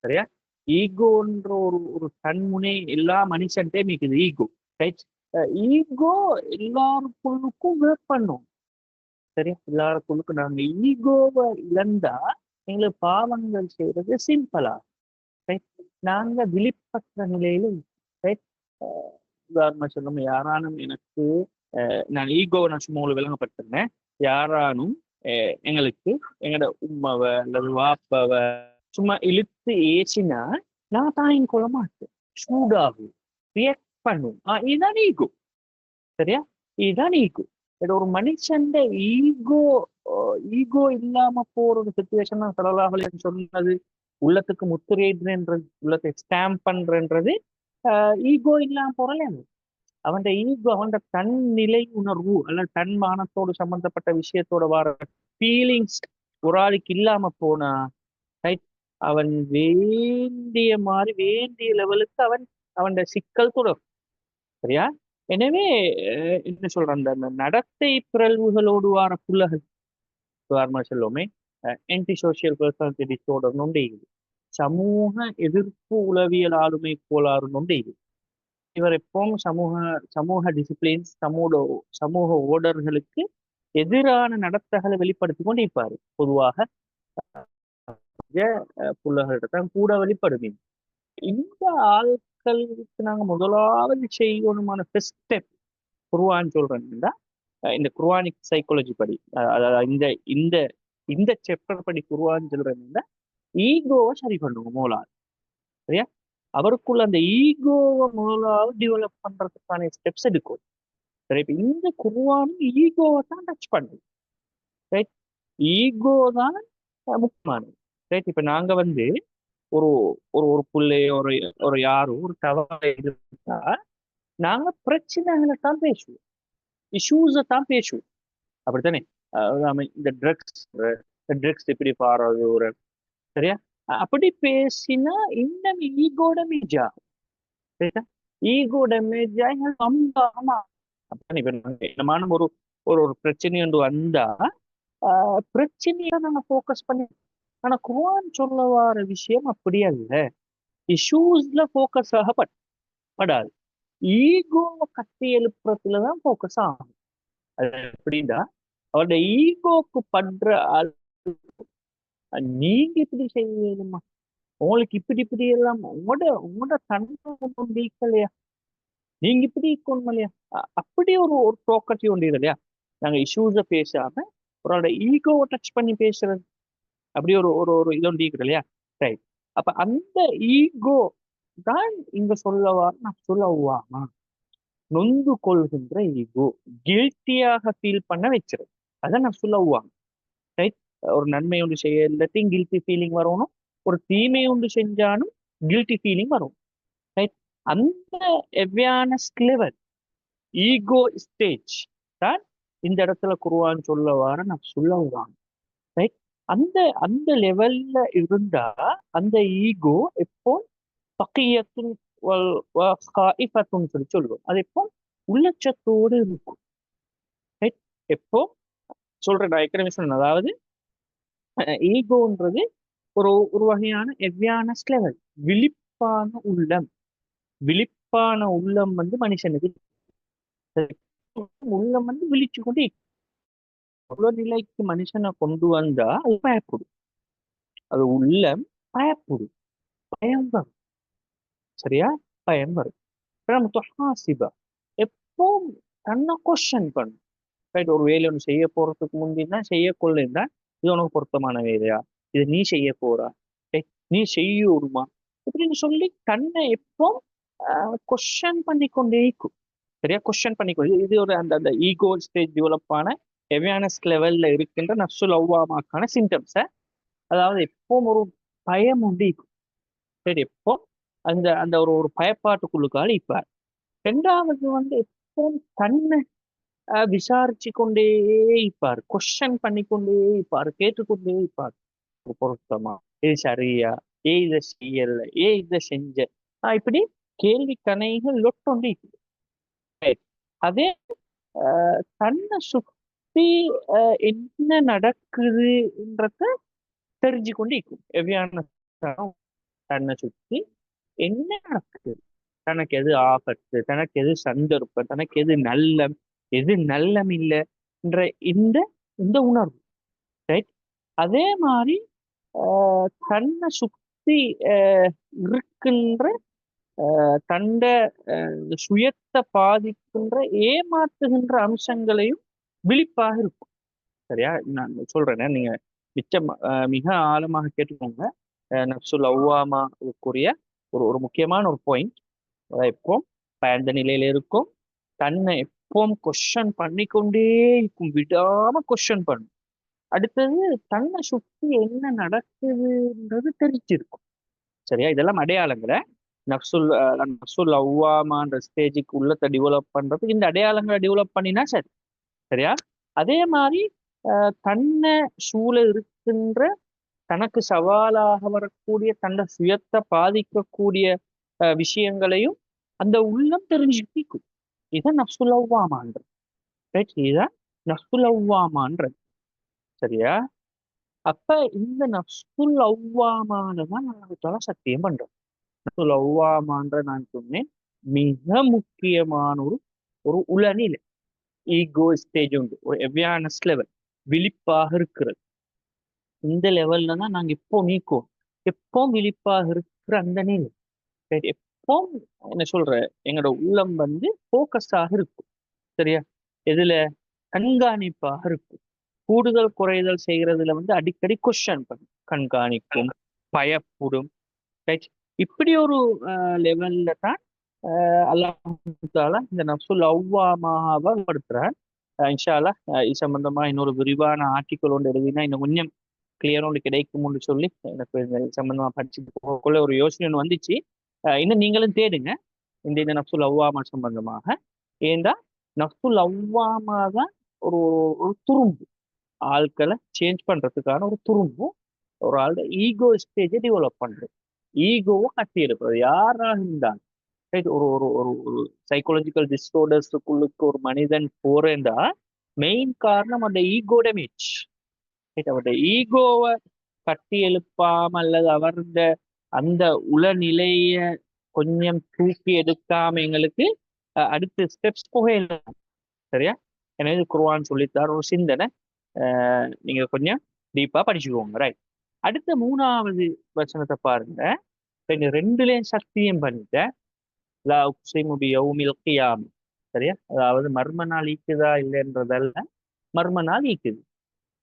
சரியா? ஈகோன்ற ஒரு ஒரு தன்முனை எல்லா மனுஷன்ட்டே மிக்குது. Ego, right? ஈகோ எல்லாருக்குள்ளுக்கும் ஒர்க் பண்ணும். சரியா? எல்லாருக்குள்ளுக்கும் நாங்க ஈகோவை இழந்தா எங்களுக்கு பாவங்கள் செய்யறது சிம்பிளா, ரைட்? நாங்க விழிப்பற்ற நிலையில, ரைட்? உதாரணமா சொல்லணும், யாரானும் எனக்கு நான் ஈகோவை நான் சும்மா உங்களுக்கு விளங்கப்பட்டிருந்தேன். யாரானும் எங்களுக்கு எங்களோட உம்மாவை அல்லது வாப்பாவை சும்மா இழுத்து ஏசினா நான் தான் கொள்ள மாட்டேன், சூடாகும், ரியாக்ட் பண்ணும். இதுதான் ஈகோ. சரியா? இதுதான் ஈகோ. ஒரு மனுஷன் ஈகோ இல்லாம போற ஒரு சிச்சுவேஷன் தான் ஸல்லல்லாஹு அலைஹி வஸல்லம் சொன்னது. உள்ளத்துக்கு முத்திரையிடுன்றது, உள்ளத்தை ஸ்டாம்ப் பண்றன்றது ஈகோ இல்லாம போறல. அவன் ஈகோ அவன் தன் நிலை உணர்வு அல்லது தன் மானத்தோடு சம்பந்தப்பட்ட விஷயத்தோட வர ஃபீலிங்ஸ் ஒரு ஆளுக்கு இல்லாம போனா, ரைட், அவன் வேண்டிய மாதிரி வேண்டிய லெவலுக்கு அவன் சிக்கல் தொடரும். சரியா? எனவே என்ன சொல்றேன், அந்த நடத்தை பிறழ்வுகளோடு வார புள்ளகள் உதாரணமா சொல்லுவோமே ஆன்டி சோசியல் பர்சனாலிட்டி டிஸார்டர் நொண்டு, சமூக எதிர்ப்பு உளவியல் ஆளுமை கோளாறு நொண்டு. இவர் எப்பவும் சமூக டிசிப்ளின்ஸ் சமூக ஓர்டர்களுக்கு எதிரான நடத்தைகளை வெளிப்படுத்தி கொண்டு இருப்பாரு. பொதுவாக புள்ளகள்தான் கூட வெளிப்படுவீங்க. இந்த ஆட்களுக்கு நாங்க முதலாவது செய்யணுமான ஃபர்ஸ்ட் ஸ்டெப் குர்ஆன் சொல்றேன்னா, இந்த குர்ஆனிக் சைக்காலஜி படி, அதாவது இந்த இந்த இந்த சாப்டர் படி குர்ஆன் சொல்றேன்னா, ஈகோவை சரி பண்ணுங்க முதலாவது. சரியா? அவருக்குள்ள அந்த ஈகோவை முதலாவது டெவலப் பண்றதுக்கான ஸ்டெப்ஸ் எடுக்கும். சரி, இப்ப இந்த குர்ஆனும் ஈகோவை தான் டச் பண்ணுது. ரைட்? ஈகோ தான் முக்கியமானது. ரைட்? இப்ப நாங்க ஒரு ஒரு ஒரு புள்ளைய ஒரு ஒரு யாரோ ஒரு தவறை இருந்தா நாங்க பிரச்சனைகளை தான் பேசுவோம், இஷ்யூஸை தான் பேசுவோம். அப்படித்தானே? இந்த ட்ரக்ஸ் எப்படி பாடுறது ஒரு, சரியா? அப்படி பேசினா இன்னும் ஈகோ டேமேஜ் ஆகும். சரியா? ஈகோ டேமேஜ் ஆகி என்னமான ஒரு ஒரு ஒரு பிரச்சனை ஒன்று வந்தா பிரச்சனையை நாங்க ஃபோக்கஸ் பண்ணி, ஆனா குர்ஆன் சொல்ல வர விஷயம் அப்படி அல்ல. இஷ்யூஸ்ல ஃபோக்கஸ் ஆகப்படாது, ஈகோவை கட்டி எழுப்புறதுலதான் ஃபோக்கஸ் ஆகும். அது எப்படின்னா, அவருடைய ஈகோக்கு படுற நீங்க இப்படி செய்யணுமா, உங்களுக்கு இப்படி இப்படி எல்லாம் உங்களோட தன்மை ஒன்று இல்லையா, நீங்க இப்படி இருக்கணும் இல்லையா, அப்படி ஒரு ஒரு ப்ரோக்கட்டி ஒன்று இல்லையா. நாங்க இஷ்யூஸை பேசாம அவரோட ஈகோவை டச் பண்ணி பேசுறது, அப்படி ஒரு ஒரு ஒரு இது ஒன்று இல்லையா. ரைட். அப்ப அந்த ஈகோ தான் இங்க நான் சொல்லவாமா நொந்து கொள்கின்ற ஈகோ, கில்ட்டியாக ஃபீல் பண்ண வச்சிருது. அதான் நான் சொல்லுவாங்க, ரைட்? ஒரு நன்மை ஒன்று செய்ய எல்லாத்தையும் கில்ட்டி ஃபீலிங் வரணும், ஒரு தீமை ஒன்று செஞ்சாலும் கில்ட்டி ஃபீலிங் வரும், ரைட்? அந்த அவேர்னஸ் லெவல், ஈகோ ஸ்டேஜ் தான் இந்த இடத்துல குர்ஆன் சொல்ல வர நான் சொல்லுவாங்க, ரைட்? அந்த அந்த லெவல்ல இருந்தா அந்த ஈகோ எப்போ தக்கியத்துன் சொல்லி சொல்லுவோம், அது எப்போ உள்ளச்சத்தோடு இருக்கும், ரைட்? எப்போ சொல்றேன், நான் ஏற்கனவே சொன்னேன், அதாவது ஈகோன்றது ஒரு ஒரு வகையான அவேர்னஸ் லெவல், விழிப்பான உள்ளம். விழிப்பான உள்ளம் வந்து மனுஷனுக்கு உள்ளம் வந்து விழிச்சு கொண்டு அவ்வளவு நிலைக்கு மனுஷனை கொண்டு வந்தா அது பயப்படும், அது உள்ளம் பயப்படும், பயம் வரும், சரியா? பயம் வரும். முத்தஹாசிபா, எப்போ தன்னை கொஸ்டின் பண்ணும், ரைட்? ஒரு வேலை ஒன்று செய்ய போறதுக்கு முந்தினா செய்ய கொள்ளுன்னா இது உனக்கு பொருத்தமான வேலையா, இது நீ செய்ய போறா, நீ செய்யுமா இப்படின்னு சொல்லி தன்னை எப்போ கொஸ்டின் பண்ணிக்கொண்டே இருக்கும், சரியா? கொஸ்டின் பண்ணிக்கொண்டு இது ஒரு அந்த அந்த ஈகோ ஸ்டேஜ் டெவலப் ஆன அவேர்னஸ் லெவல்ல இருக்கின்ற நஃப்சுல் லவ்வாமாக்கான சிம்டம்ஸை, அதாவது எப்போ ஒரு பயம் உண்டு இருக்கும், சரி? எப்போ அந்த அந்த ஒரு ஒரு பயப்பாட்டுக்குள்ளுக்கால இப்ப ரெண்டாவது வந்து எப்போ தன்னை விசாரிச்சு கொண்டே இருப்பார், கொஸ்டின் பண்ணிக்கொண்டே இருப்பார், கேட்டுக்கொண்டே இருப்பார், இது பொருத்தமா, இது சரியா, இதை செய்யல, இதை செஞ்ச, இப்படி கேள்வி கணைகள் லொட்டொண்டு இருக்குது. அதே தன்னை சுத்தி என்ன நடக்குதுன்றத தெரிஞ்சு கொண்டு இருக்கும் எவ்வியான தன்னை சுத்தி என்ன நடக்குது, தனக்கு எது ஆபத்து, தனக்கு எது சந்தர்ப்பம், தனக்கு எது நல்லம், எது நல்லம் இல்லைன்ற இந்த இந்த உணர்வு, ரைட்? அதே மாதிரி தன்னை சுத்தி இருக்கின்ற தண்ட சுயத்தை பாதிக்கின்ற ஏமாற்றுகின்ற அம்சங்களையும் விழிப்பாக இருக்கும், சரியா? நான் சொல்றேன், நீங்க மிச்சம் மிக ஆழமாக கேட்டுக்கோங்க. நஃப்சுல் லவ்வாமாவுக்குரிய ஒரு ஒரு முக்கியமான ஒரு பாயிண்ட், எப்போ பயந்த நிலையில இருக்கும், தன்னை எப்பவும் கொஸ்டின் பண்ணிக்கொண்டே இருக்கும், விடாம கொஸ்டின் பண்ணும். அடுத்தது தன்னை சுத்தி என்ன நடக்குதுன்றது தெரிஞ்சிருக்கும், சரியா? இதெல்லாம் அடையாளங்களை நஃப்சுல் லவ்வாமான்ற ஸ்டேஜுக்கு உள்ளத்தை டெவலப் பண்றதுக்கு இந்த அடையாளங்களை டெவலப் பண்ணினா சரி, சரியா? அதே மாதிரி தன்னை சூழ இருக்கின்ற தனக்கு சவாலாக வரக்கூடிய தன்னை சுயத்தை பாதிக்கக்கூடிய விஷயங்களையும் அந்த உள்ளம் தெரிஞ்சுக்கும். இதுதான் நஃப்சுல் லவ்வாமான்றது, ரைட்? இதுதான் நஃப்சுல் லவ்வாமான்றது, சரியா? அப்ப இந்த நஃப்சுல் லவ்வாமானதான் நான் சத்தியம் பண்றேன். நஃப்சுல் லவ்வாமான்ற நான் சொன்னேன் மிக முக்கியமான ஒரு ஒரு உளநிலை, ஈகோ ஸ்டேஜ் உண்டு, ஒரு அவேர்னஸ் லெவல், விழிப்பாக இருக்கிறது. இந்த லெவல்ல தான் நாங்க எப்போ நீக்குவோம், எப்போ விழிப்பாக இருக்கிற அந்த நிலை, எப்போ என்ன சொல்ற எங்களோட உள்ளம் வந்து போக்கஸாக இருக்கும், சரியா? எதுல? கண்காணிப்பாக இருக்கும். கூடுதல் குறைதல் செய்யறதுல வந்து அடிக்கடி கொஸ்டின் பண்ணும், கண்காணிக்கும், பயப்படும், ரைட்? இப்படி ஒரு லெவல்ல தான் அல்லாஹ் இந்த நஃப்சுல் லவ்வாமாவை படுத்துறார். இன்ஷா அல்லாஹ் இது சம்பந்தமா இன்னொரு விரிவான ஆர்டிக்கல் ஒன்று எழுதினா இன்னும் கொஞ்சம் கிளியர் ஒன்று கிடைக்கும்னு சொல்லி எனக்கு இந்த சம்பந்தமா படிச்சுட்டு போகக்குள்ள ஒரு யோசனை ஒன்று வந்துச்சு. இன்னும் நீங்களும் தேடுங்க இந்த நஃப்சுல் லவ்வாமா சம்பந்தமாக. ஏண்டா நஃப்சுல் லவ்வாமா தான் ஒரு ஒரு துரும்பு, ஆட்களை சேஞ்ச் பண்றதுக்கான ஒரு துரும்பு, ஒரு ஆளோட ஈகோ ஸ்டேஜை டெவலப் பண்றது, ஈகோவை கட்டி எடுக்கிறது. யாராக இருந்தாலும் ரைட், ஒரு ஒரு ஒரு ஒரு சைக்காலஜிக்கல் டிஸ்ஆர்டர்ஸுக்குள்ளுக்கு ஒரு மனிதன் போறேன்டா மெயின் காரணம் அந்த ஈகோ டேமேஜ், ரைட்? அவருடைய ஈகோவை கட்டி எழுப்பாம அல்லது அவருடைய அந்த உளநிலைய கொஞ்சம் தூக்கி எடுக்காம எங்களுக்கு அடுத்த ஸ்டெப்ஸ் போகலாம், சரியா? எனவே குர்ஆன் சொல்லித்தார் ஒரு சிந்தனை, நீங்க கொஞ்சம் டீப்பா படிச்சுக்கோங்க, ரைட்? அடுத்த 3வது வசனத்தை பாருங்க. ரெண்டுலேயும் சத்தியம் பண்ணிட்ட லா உக்ஸிமு பியௌமில் கியாம், சரியா? அதாவது மர்ம நாள் ஈக்குதா இல்லைன்றதல்ல, மர்ம நாள் ஈக்குது,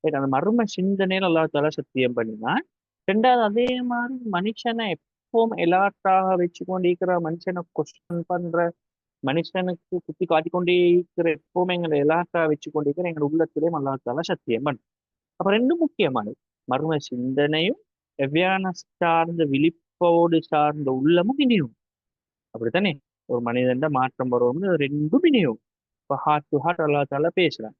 ரைட்? அந்த மர்ம சிந்தனையில அல்லாஹ் தஆலா சத்தியம் பண்ணினான். ரெண்டாவது அதே மாதிரி மனுஷனை எப்பவும் எலாட்டாக வச்சு கொண்டிருக்கிற, மனுஷனை கொஸ்டின் பண்ற, மனுஷனுக்கு குத்தி காட்டிக்கொண்டே இருக்கிற எப்பவுமே எங்களை எல்லாக்கா வச்சு கொண்டே இருக்கிற எங்கள் உள்ளத்திலே அல்லாஹ்தாலா சத்தியம் பண்ணு. அப்ப ரெண்டும் முக்கியமானது. மர்ம சிந்தனையும் எவ்வியான சார்ந்த விழிப்போடு சார்ந்த உள்ளமும் இணையும். அப்படித்தானே? ஒரு மனிதன் மாற்றம் வருவோம்னு ரெண்டும் இணையும். இப்போ ஹார்ட் டு ஹார்ட் அல்லாஹ்தாலா பேசுறான்.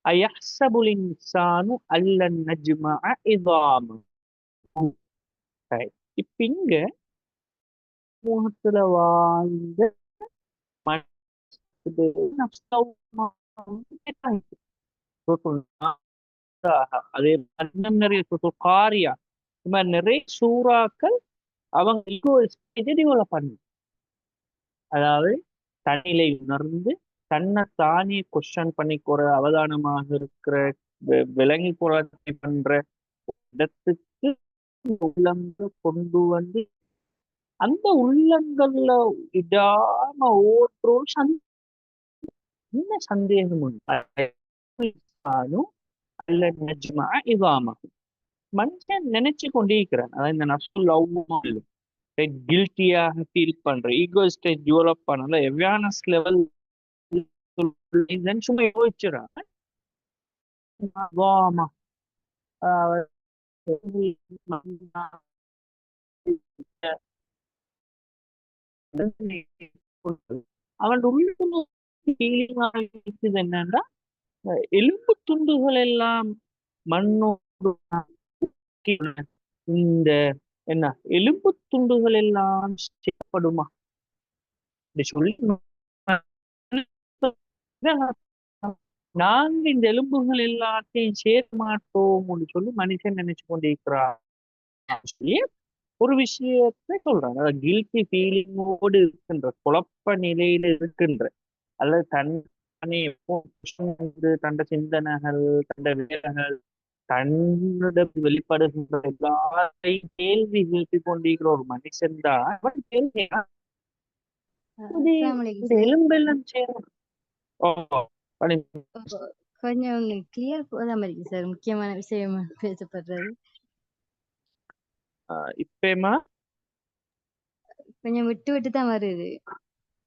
அயஹ்சபுல் இன்சானு அல்லன் நஜ்மஅ இதாமஹு. இப்ப இங்க சமூகத்துல வாழ்ந்த அதே இன்னும் நிறைய காரியா இந்த மாதிரி நிறைய சூறாக்கள் அவங்க ஒரு ஸ்டேஜை டெவலப் பண்ணு. அதாவது தன்னிலை உணர்ந்து தன்னை தானே கொஸ்டின் பண்ணிக்கிற அவதானமாக இருக்கிற விளங்கி போராட்டத்தை பண்ற இடத்துக்கு உள்ளங்க கொண்டு வந்து அந்த உள்ளங்கள்ல இடாம ஓட்ரோல் என்ன சந்தேகம் உண்டு அல்ல நஜ்மா இதாமா மனுஷன் நினைச்சு கொண்டே இருக்கிறான். அதாவது இந்த நஃப்சுல் லவ்வுமா கில்ட்டியாக ஃபீல் பண்ற ஈகோ ஸ்டேஜ் டெவலப் பண்ணல அவேர்னஸ் லெவல் சும்மா யோசிச்சுறான். அவன் உள்ளுக்குள்ள இருக்குது என்னன்னா எலும்பு துண்டுகள் எல்லாம் மண்ணோடு இந்த என்ன எலும்பு துண்டுகள் எல்லாம் செய்யப்படுமா சொல்லி நாங்க இந்த எலும்புகள் எல்லாத்தையும் சேர்க்க மாட்டோம் சொல்லி மனுஷன் நினைச்சு கொண்டிருக்கிறார் சொல்லி ஒரு விஷயத்தை சொல்றாங்க. அதாவது கில்ட்டி ஃபீலிங்கோடு இருக்கின்ற குழப்ப நிலையில இருக்கின்ற அல்லது தன்னை தண்ட சிந்தனைகள் தண்ட வேலைகள் தன்னிடம் வெளிப்படுகின்ற எல்லாத்தையும் கேள்வி கேட்டு கொண்டிருக்கிற ஒரு மனுஷன் தான் இந்த எலும்பெல்லாம் சேரும். கொஞ்சம் கிளியர் போதாம இருக்கு சார். முக்கியமான விஷயம் பேசப்படுறது இப்பமா கொஞ்சம் விட்டு விட்டு தான் வருது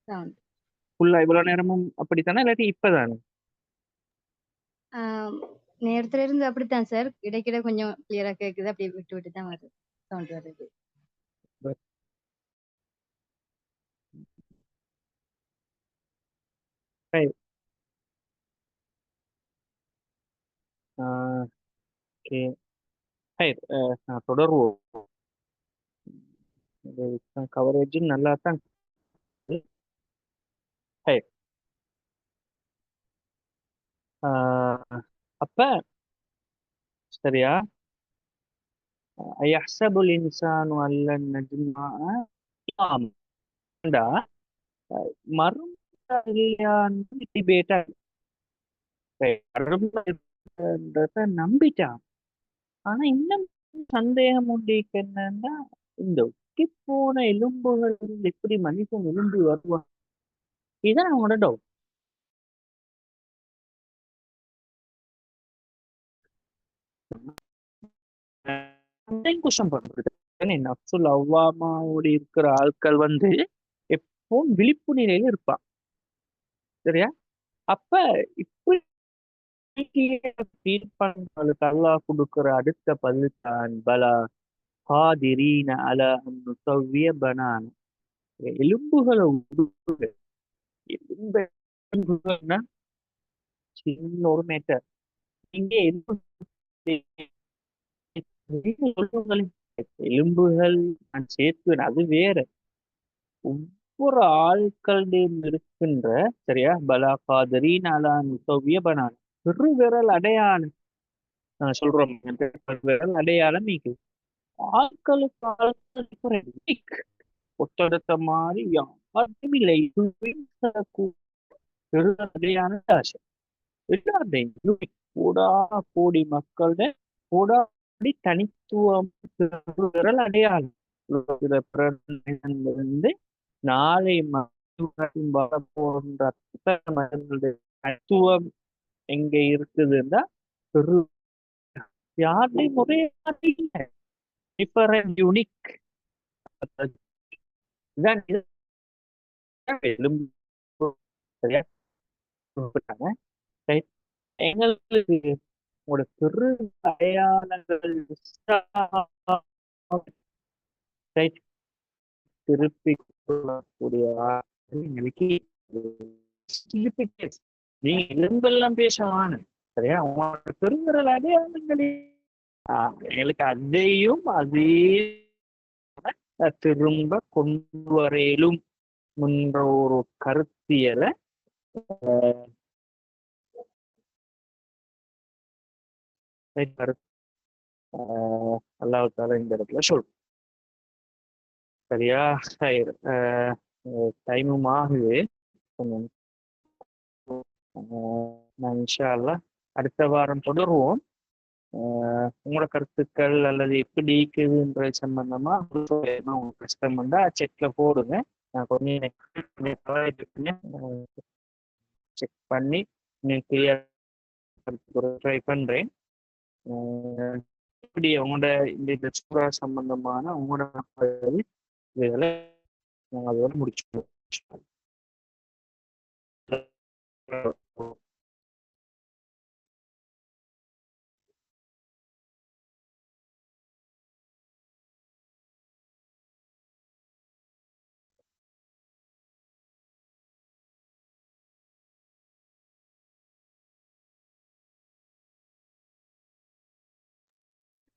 சவுண்ட். ஃபுல்லா இவ்வளவு நேரமும் அப்படித்தானே இல்லாட்டி இப்பதானே? நேரத்துல இருந்து அப்படித்தான் சார். இடைக்கிட கொஞ்சம் கிளியரா கேக்குது. அப்படியே விட்டு விட்டு தான் வருது சவுண்ட் வருது. தொடர்வோம். கவரேஜ் நல்லா தான். அப்ப சரியா அயஹ்சபுல் இன்சானு அல்லன் நஜ்மஅ இதாமஹு மர்ம இல்லையான்னு டிபேட்டா நம்பிட்டான். ஆனா இன்னும் சந்தேகம் உண்டு என்னன்னா இந்த ஒட்டி போன எலும்புகள் எப்படி மனுஷன் எலும்பி வருவான் இதுதான் அவங்களோட டவுட். குஷம் பண்றது நஃப்சுல் லவ்வாமாவோடு இருக்கிற ஆட்கள் எப்பவும் விழிப்பு நிலையில இருப்பான். சரியா? அப்ப இப்படி ஃபீல் பண்றதுக்கு அல்லாஹ் கொடுக்கிற அடுத்த பதில் தான் பலா காதிரீன அலா அன் நுஸவ்விய பனான. எலும்புகளை எலும்புகள்னா சின்ன ஒரு மேட்டர். இங்க எலும்புகள் நான் சேர்த்துவேன் அது வேற. ஒவ்வொரு ஆட்களிடம் இருக்கின்ற சரியா பலா காதிரீன அலா அன் நுஸவ்விய பனான பெரு விரல் அடையாளம் சொல்றோம். விரல் அடையாளம் ஆட்களுக்கு ஒத்தடத்த மாதிரி யாருக்கும் இல்லை. கூடா கோடி மக்களோட கூடாடி தனித்துவம் விரல் அடையாளம் இருந்து நாளை போன்ற தனித்துவம் எங்க இருக்குதுன்னா பெரு யாருடையும் ஒரே இல்லை. டிஃபரண்ட் யூனிக் எலும்பு சரியா குறிப்பிட்டாங்க. Right. எங்களுக்கு உங்களோட சிறு அடையாளங்கள் right, திருப்பி கூடிய எங்களுக்கு நீங்க எலும்பெல்லாம் பேசவான சரியா உங்களோட பெருங்குறல் அடையாளங்களே எங்களுக்கு அதையும் அதே திரும்ப கொண்டு வரையிலும் என்ற ஒரு கருத்தியலை அல்லாஹ் இந்த இடத்துல சொல்றோம். சரியா டைமும் ஆகுது. நான் இன்ஷா அல்லாஹ் அடுத்த வாரம் தொடருவோம். உங்களோட கருத்துக்கள் அல்லது எப்படி இருக்குதுன்ற சம்பந்தமா உங்களுக்கு கஷ்டம் வந்தா செக்ல போடுங்க. நான் கொஞ்சம் செக் பண்ணி கிளியர் ட்ரை பண்றேன். இப்படி உங்களோட இந்த சூறா சம்பந்தமான உங்களோட இதுகளை நாங்கள் அதோட முடிச்சுக்குவோம்.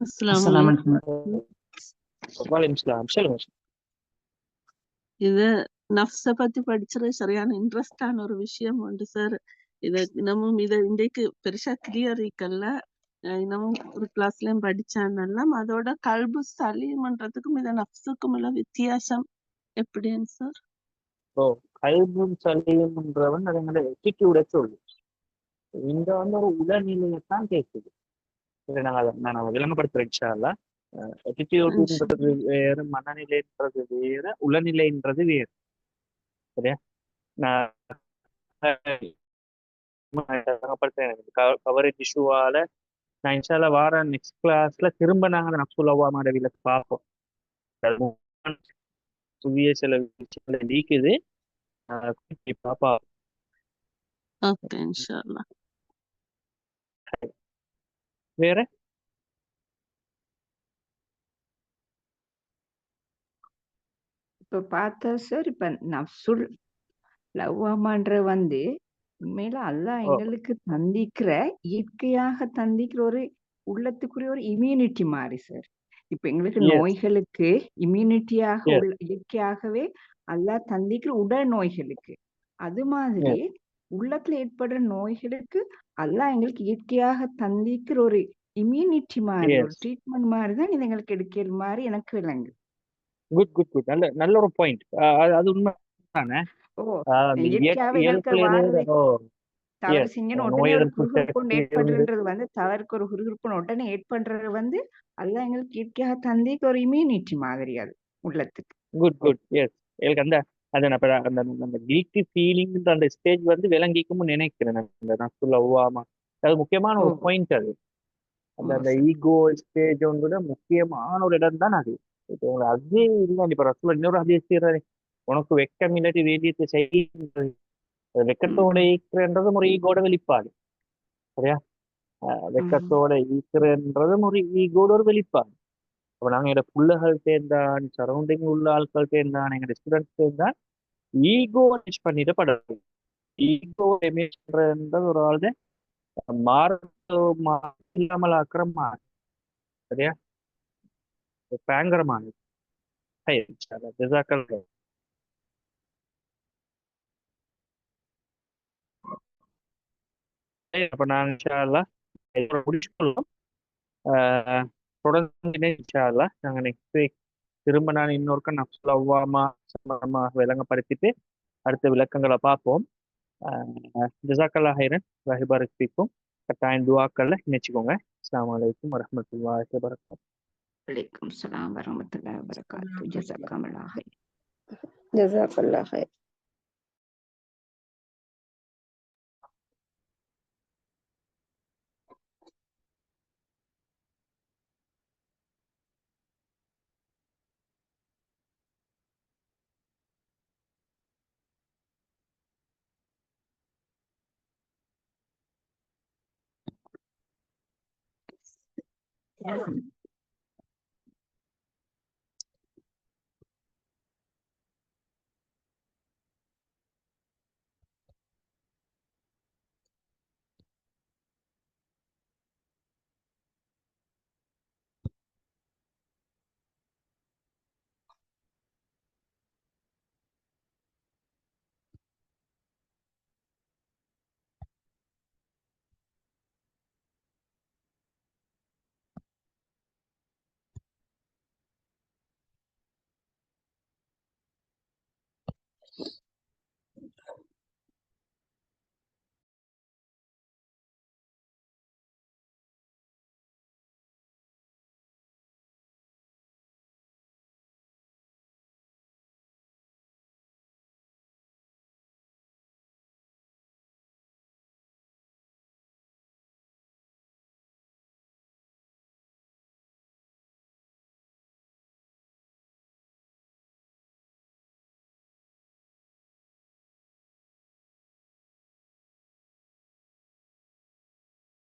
Assalamu alaikum. வலைக்கம் சலாம். சொல்லுங்க. இது நஃப்ஸ பத்தி படிச்சது சரியான இன்ட்ரெஸ்டான ஒரு விஷயம் உண்டு சார். இத இன்னமும் இன்றைக்கு பெருசா கிளியர் இருக்கல்ல. இன்னமும் ஒரு கிளாஸ்லயும் படிச்சானெல்லாம் அதோட கல்பு சலீம்ன்றதுக்கும் இத நஃப்ஸுக்கும் உள்ள வித்தியாசம் எப்படின்னு சார்? கல்பும் சலீம்ன்றவன் அது எங்களோட எட்டிடியூட சொல்லு. இங்க ஒரு உடல்நிலையத்தான் கேட்குது. நான் விளங்கப்படுத்துறேன் இன்ஷா அல்லாஹ். எட்டிடியூடுன்றது வேறு, மனநிலைன்றது வேற, உளநிலைன்றது வேறு. சரியா? நான் கவரேஜ் இஷ்யூவால நான் இன்ஷால்ல வார நெக்ஸ்ட் கிளாஸ்ல திரும்ப நாங்க நப்சுல்லவா மாடவில பார்ப்போம். புதிய சில விஷயங்கள் நீக்குது பாப்பா. ஓகே இன்ஷா அல்லாஹ். வேற இப்ப பார்த்தா சார், இப்ப நஃப்சுல் லவ்வாமான்ற உண்மையில அல்லாஹ் எங்களுக்கு தந்திக்கிற இயற்கையாக தந்திக்கிற ஒரு உள்ளத்துக்குரிய ஒரு இம்யூனிட்டி மாதிரி சார். இப்ப எங்களுக்கு Yes. நோய்களுக்கு இம்யூனிட்டியாக Yes. இயற்கையாகவே அல்லாஹ் தந்திக்கிற உடல் நோய்களுக்கு, அது மாதிரி உள்ளத்துல ஏற்படுற நோய்களுக்கு அல்லாஹ் எங்களுக்கு இயற்கையாக தந்திக்கிற ஒரு இம்யூனிட்டி மாதிரி, Yes. ஒரு ட்ரீட்மெண்ட் மாதிரி தான் இது எங்களுக்கு எடுக்கிற மாதிரி எனக்கு விளங்கு. குட் நல்ல ஒரு பாயிண்ட். அது உண்மை தானே. ஓ இயற்கையாவே எங்களுக்கு வாரது தவறு செஞ்சோன்னு உடனே நோய் ஒரு எதிர்ப்பு குறுகுறுப்பு சக்தி ஏற்படுறது தவறுக்கு ஒரு குறுகுறுப்பு உடனே ஏற்படுறது அல்லாஹ் எங்களுக்கு இயற்கையாக தந்திக்கு ஒரு இம்யூனிட்டி மாதிரி அது உள்ளத்துக்கு. Good yes. எனக்கு அந்த கில்ட்டி ஃபீலிங் அந்த ஸ்டேஜ் விளங்கிக்கும் நினைக்கிறேன். நான் சொல்லவாமா அது முக்கியமான ஒரு பாயிண்ட். அது அந்த ஈகோ ஸ்டேஜ் கூட முக்கியமான ஒரு இடம் தான் அது. இப்போ உங்களுக்கு அதே இல்லை. இப்ப ரசூல் இன்னொரு அதே செய்யறது, உனக்கு வெக்கம் இல்லாட்டி வேண்டியத்தை செய்ய வெக்கத்தோட ஈக்குறன்றதும் ஒரு ஈகோட வெளிப்பாடு. சரியா? வெக்கத்தோட ஈக்குறன்றதும் ஒரு ஈகோட ஒரு வெளிப்பாடு. அப்ப நாங்க எங்க புள்ளைகள் சேர்ந்தான், சரௌண்டிங் உள்ள ஆட்கள் சேர்ந்தான், எங்க ஸ்டூடெண்ட்ஸ் சேர்ந்தான் ஈகோ மேனேஜ் பண்ணிட்டு படுறது. ஈகோ மேனேஜ் பண்றதுன்றது ஒரு ஆள் மாற இல்லாமல் ஆக்குற மாறு. சரியா? பயங்கரமானது. ஜஸாக்கல். அப்ப நாங்க இன்ஷா அல்லாஹ் இதோட முடிச்சுக்கொள்ளலாம். தொடர்ந்து இன்ஷா அல்லாஹ் நாங்க நெக்ஸ்ட் வீக் திரும்ப நான் இன்னொருக்க நஃப்சுல் லவ்வாமா சம்பந்தமா விளங்கப்படுத்திட்டு அடுத்த விளக்கங்களை பார்ப்போம். ஜஸாக்கல்லா ஹைரன் வஹிபாரக் ஃபீக்கும். கட்டாயம் துஆக்கள்ல இணைச்சுக்கோங்க. அஸ்ஸலாமு அலைக்கும் வரஹ்மத்துல்லாஹி வபரகாத்துஹு. வலைக்கும் ஸலாம் வரஹ்மத்துல்லாஹி வபரகாத்துஹு. ஜஸாக்கல்லாஹ் ஹைர். ஜஸாக்கல்லாஹ் ஹைர். சார்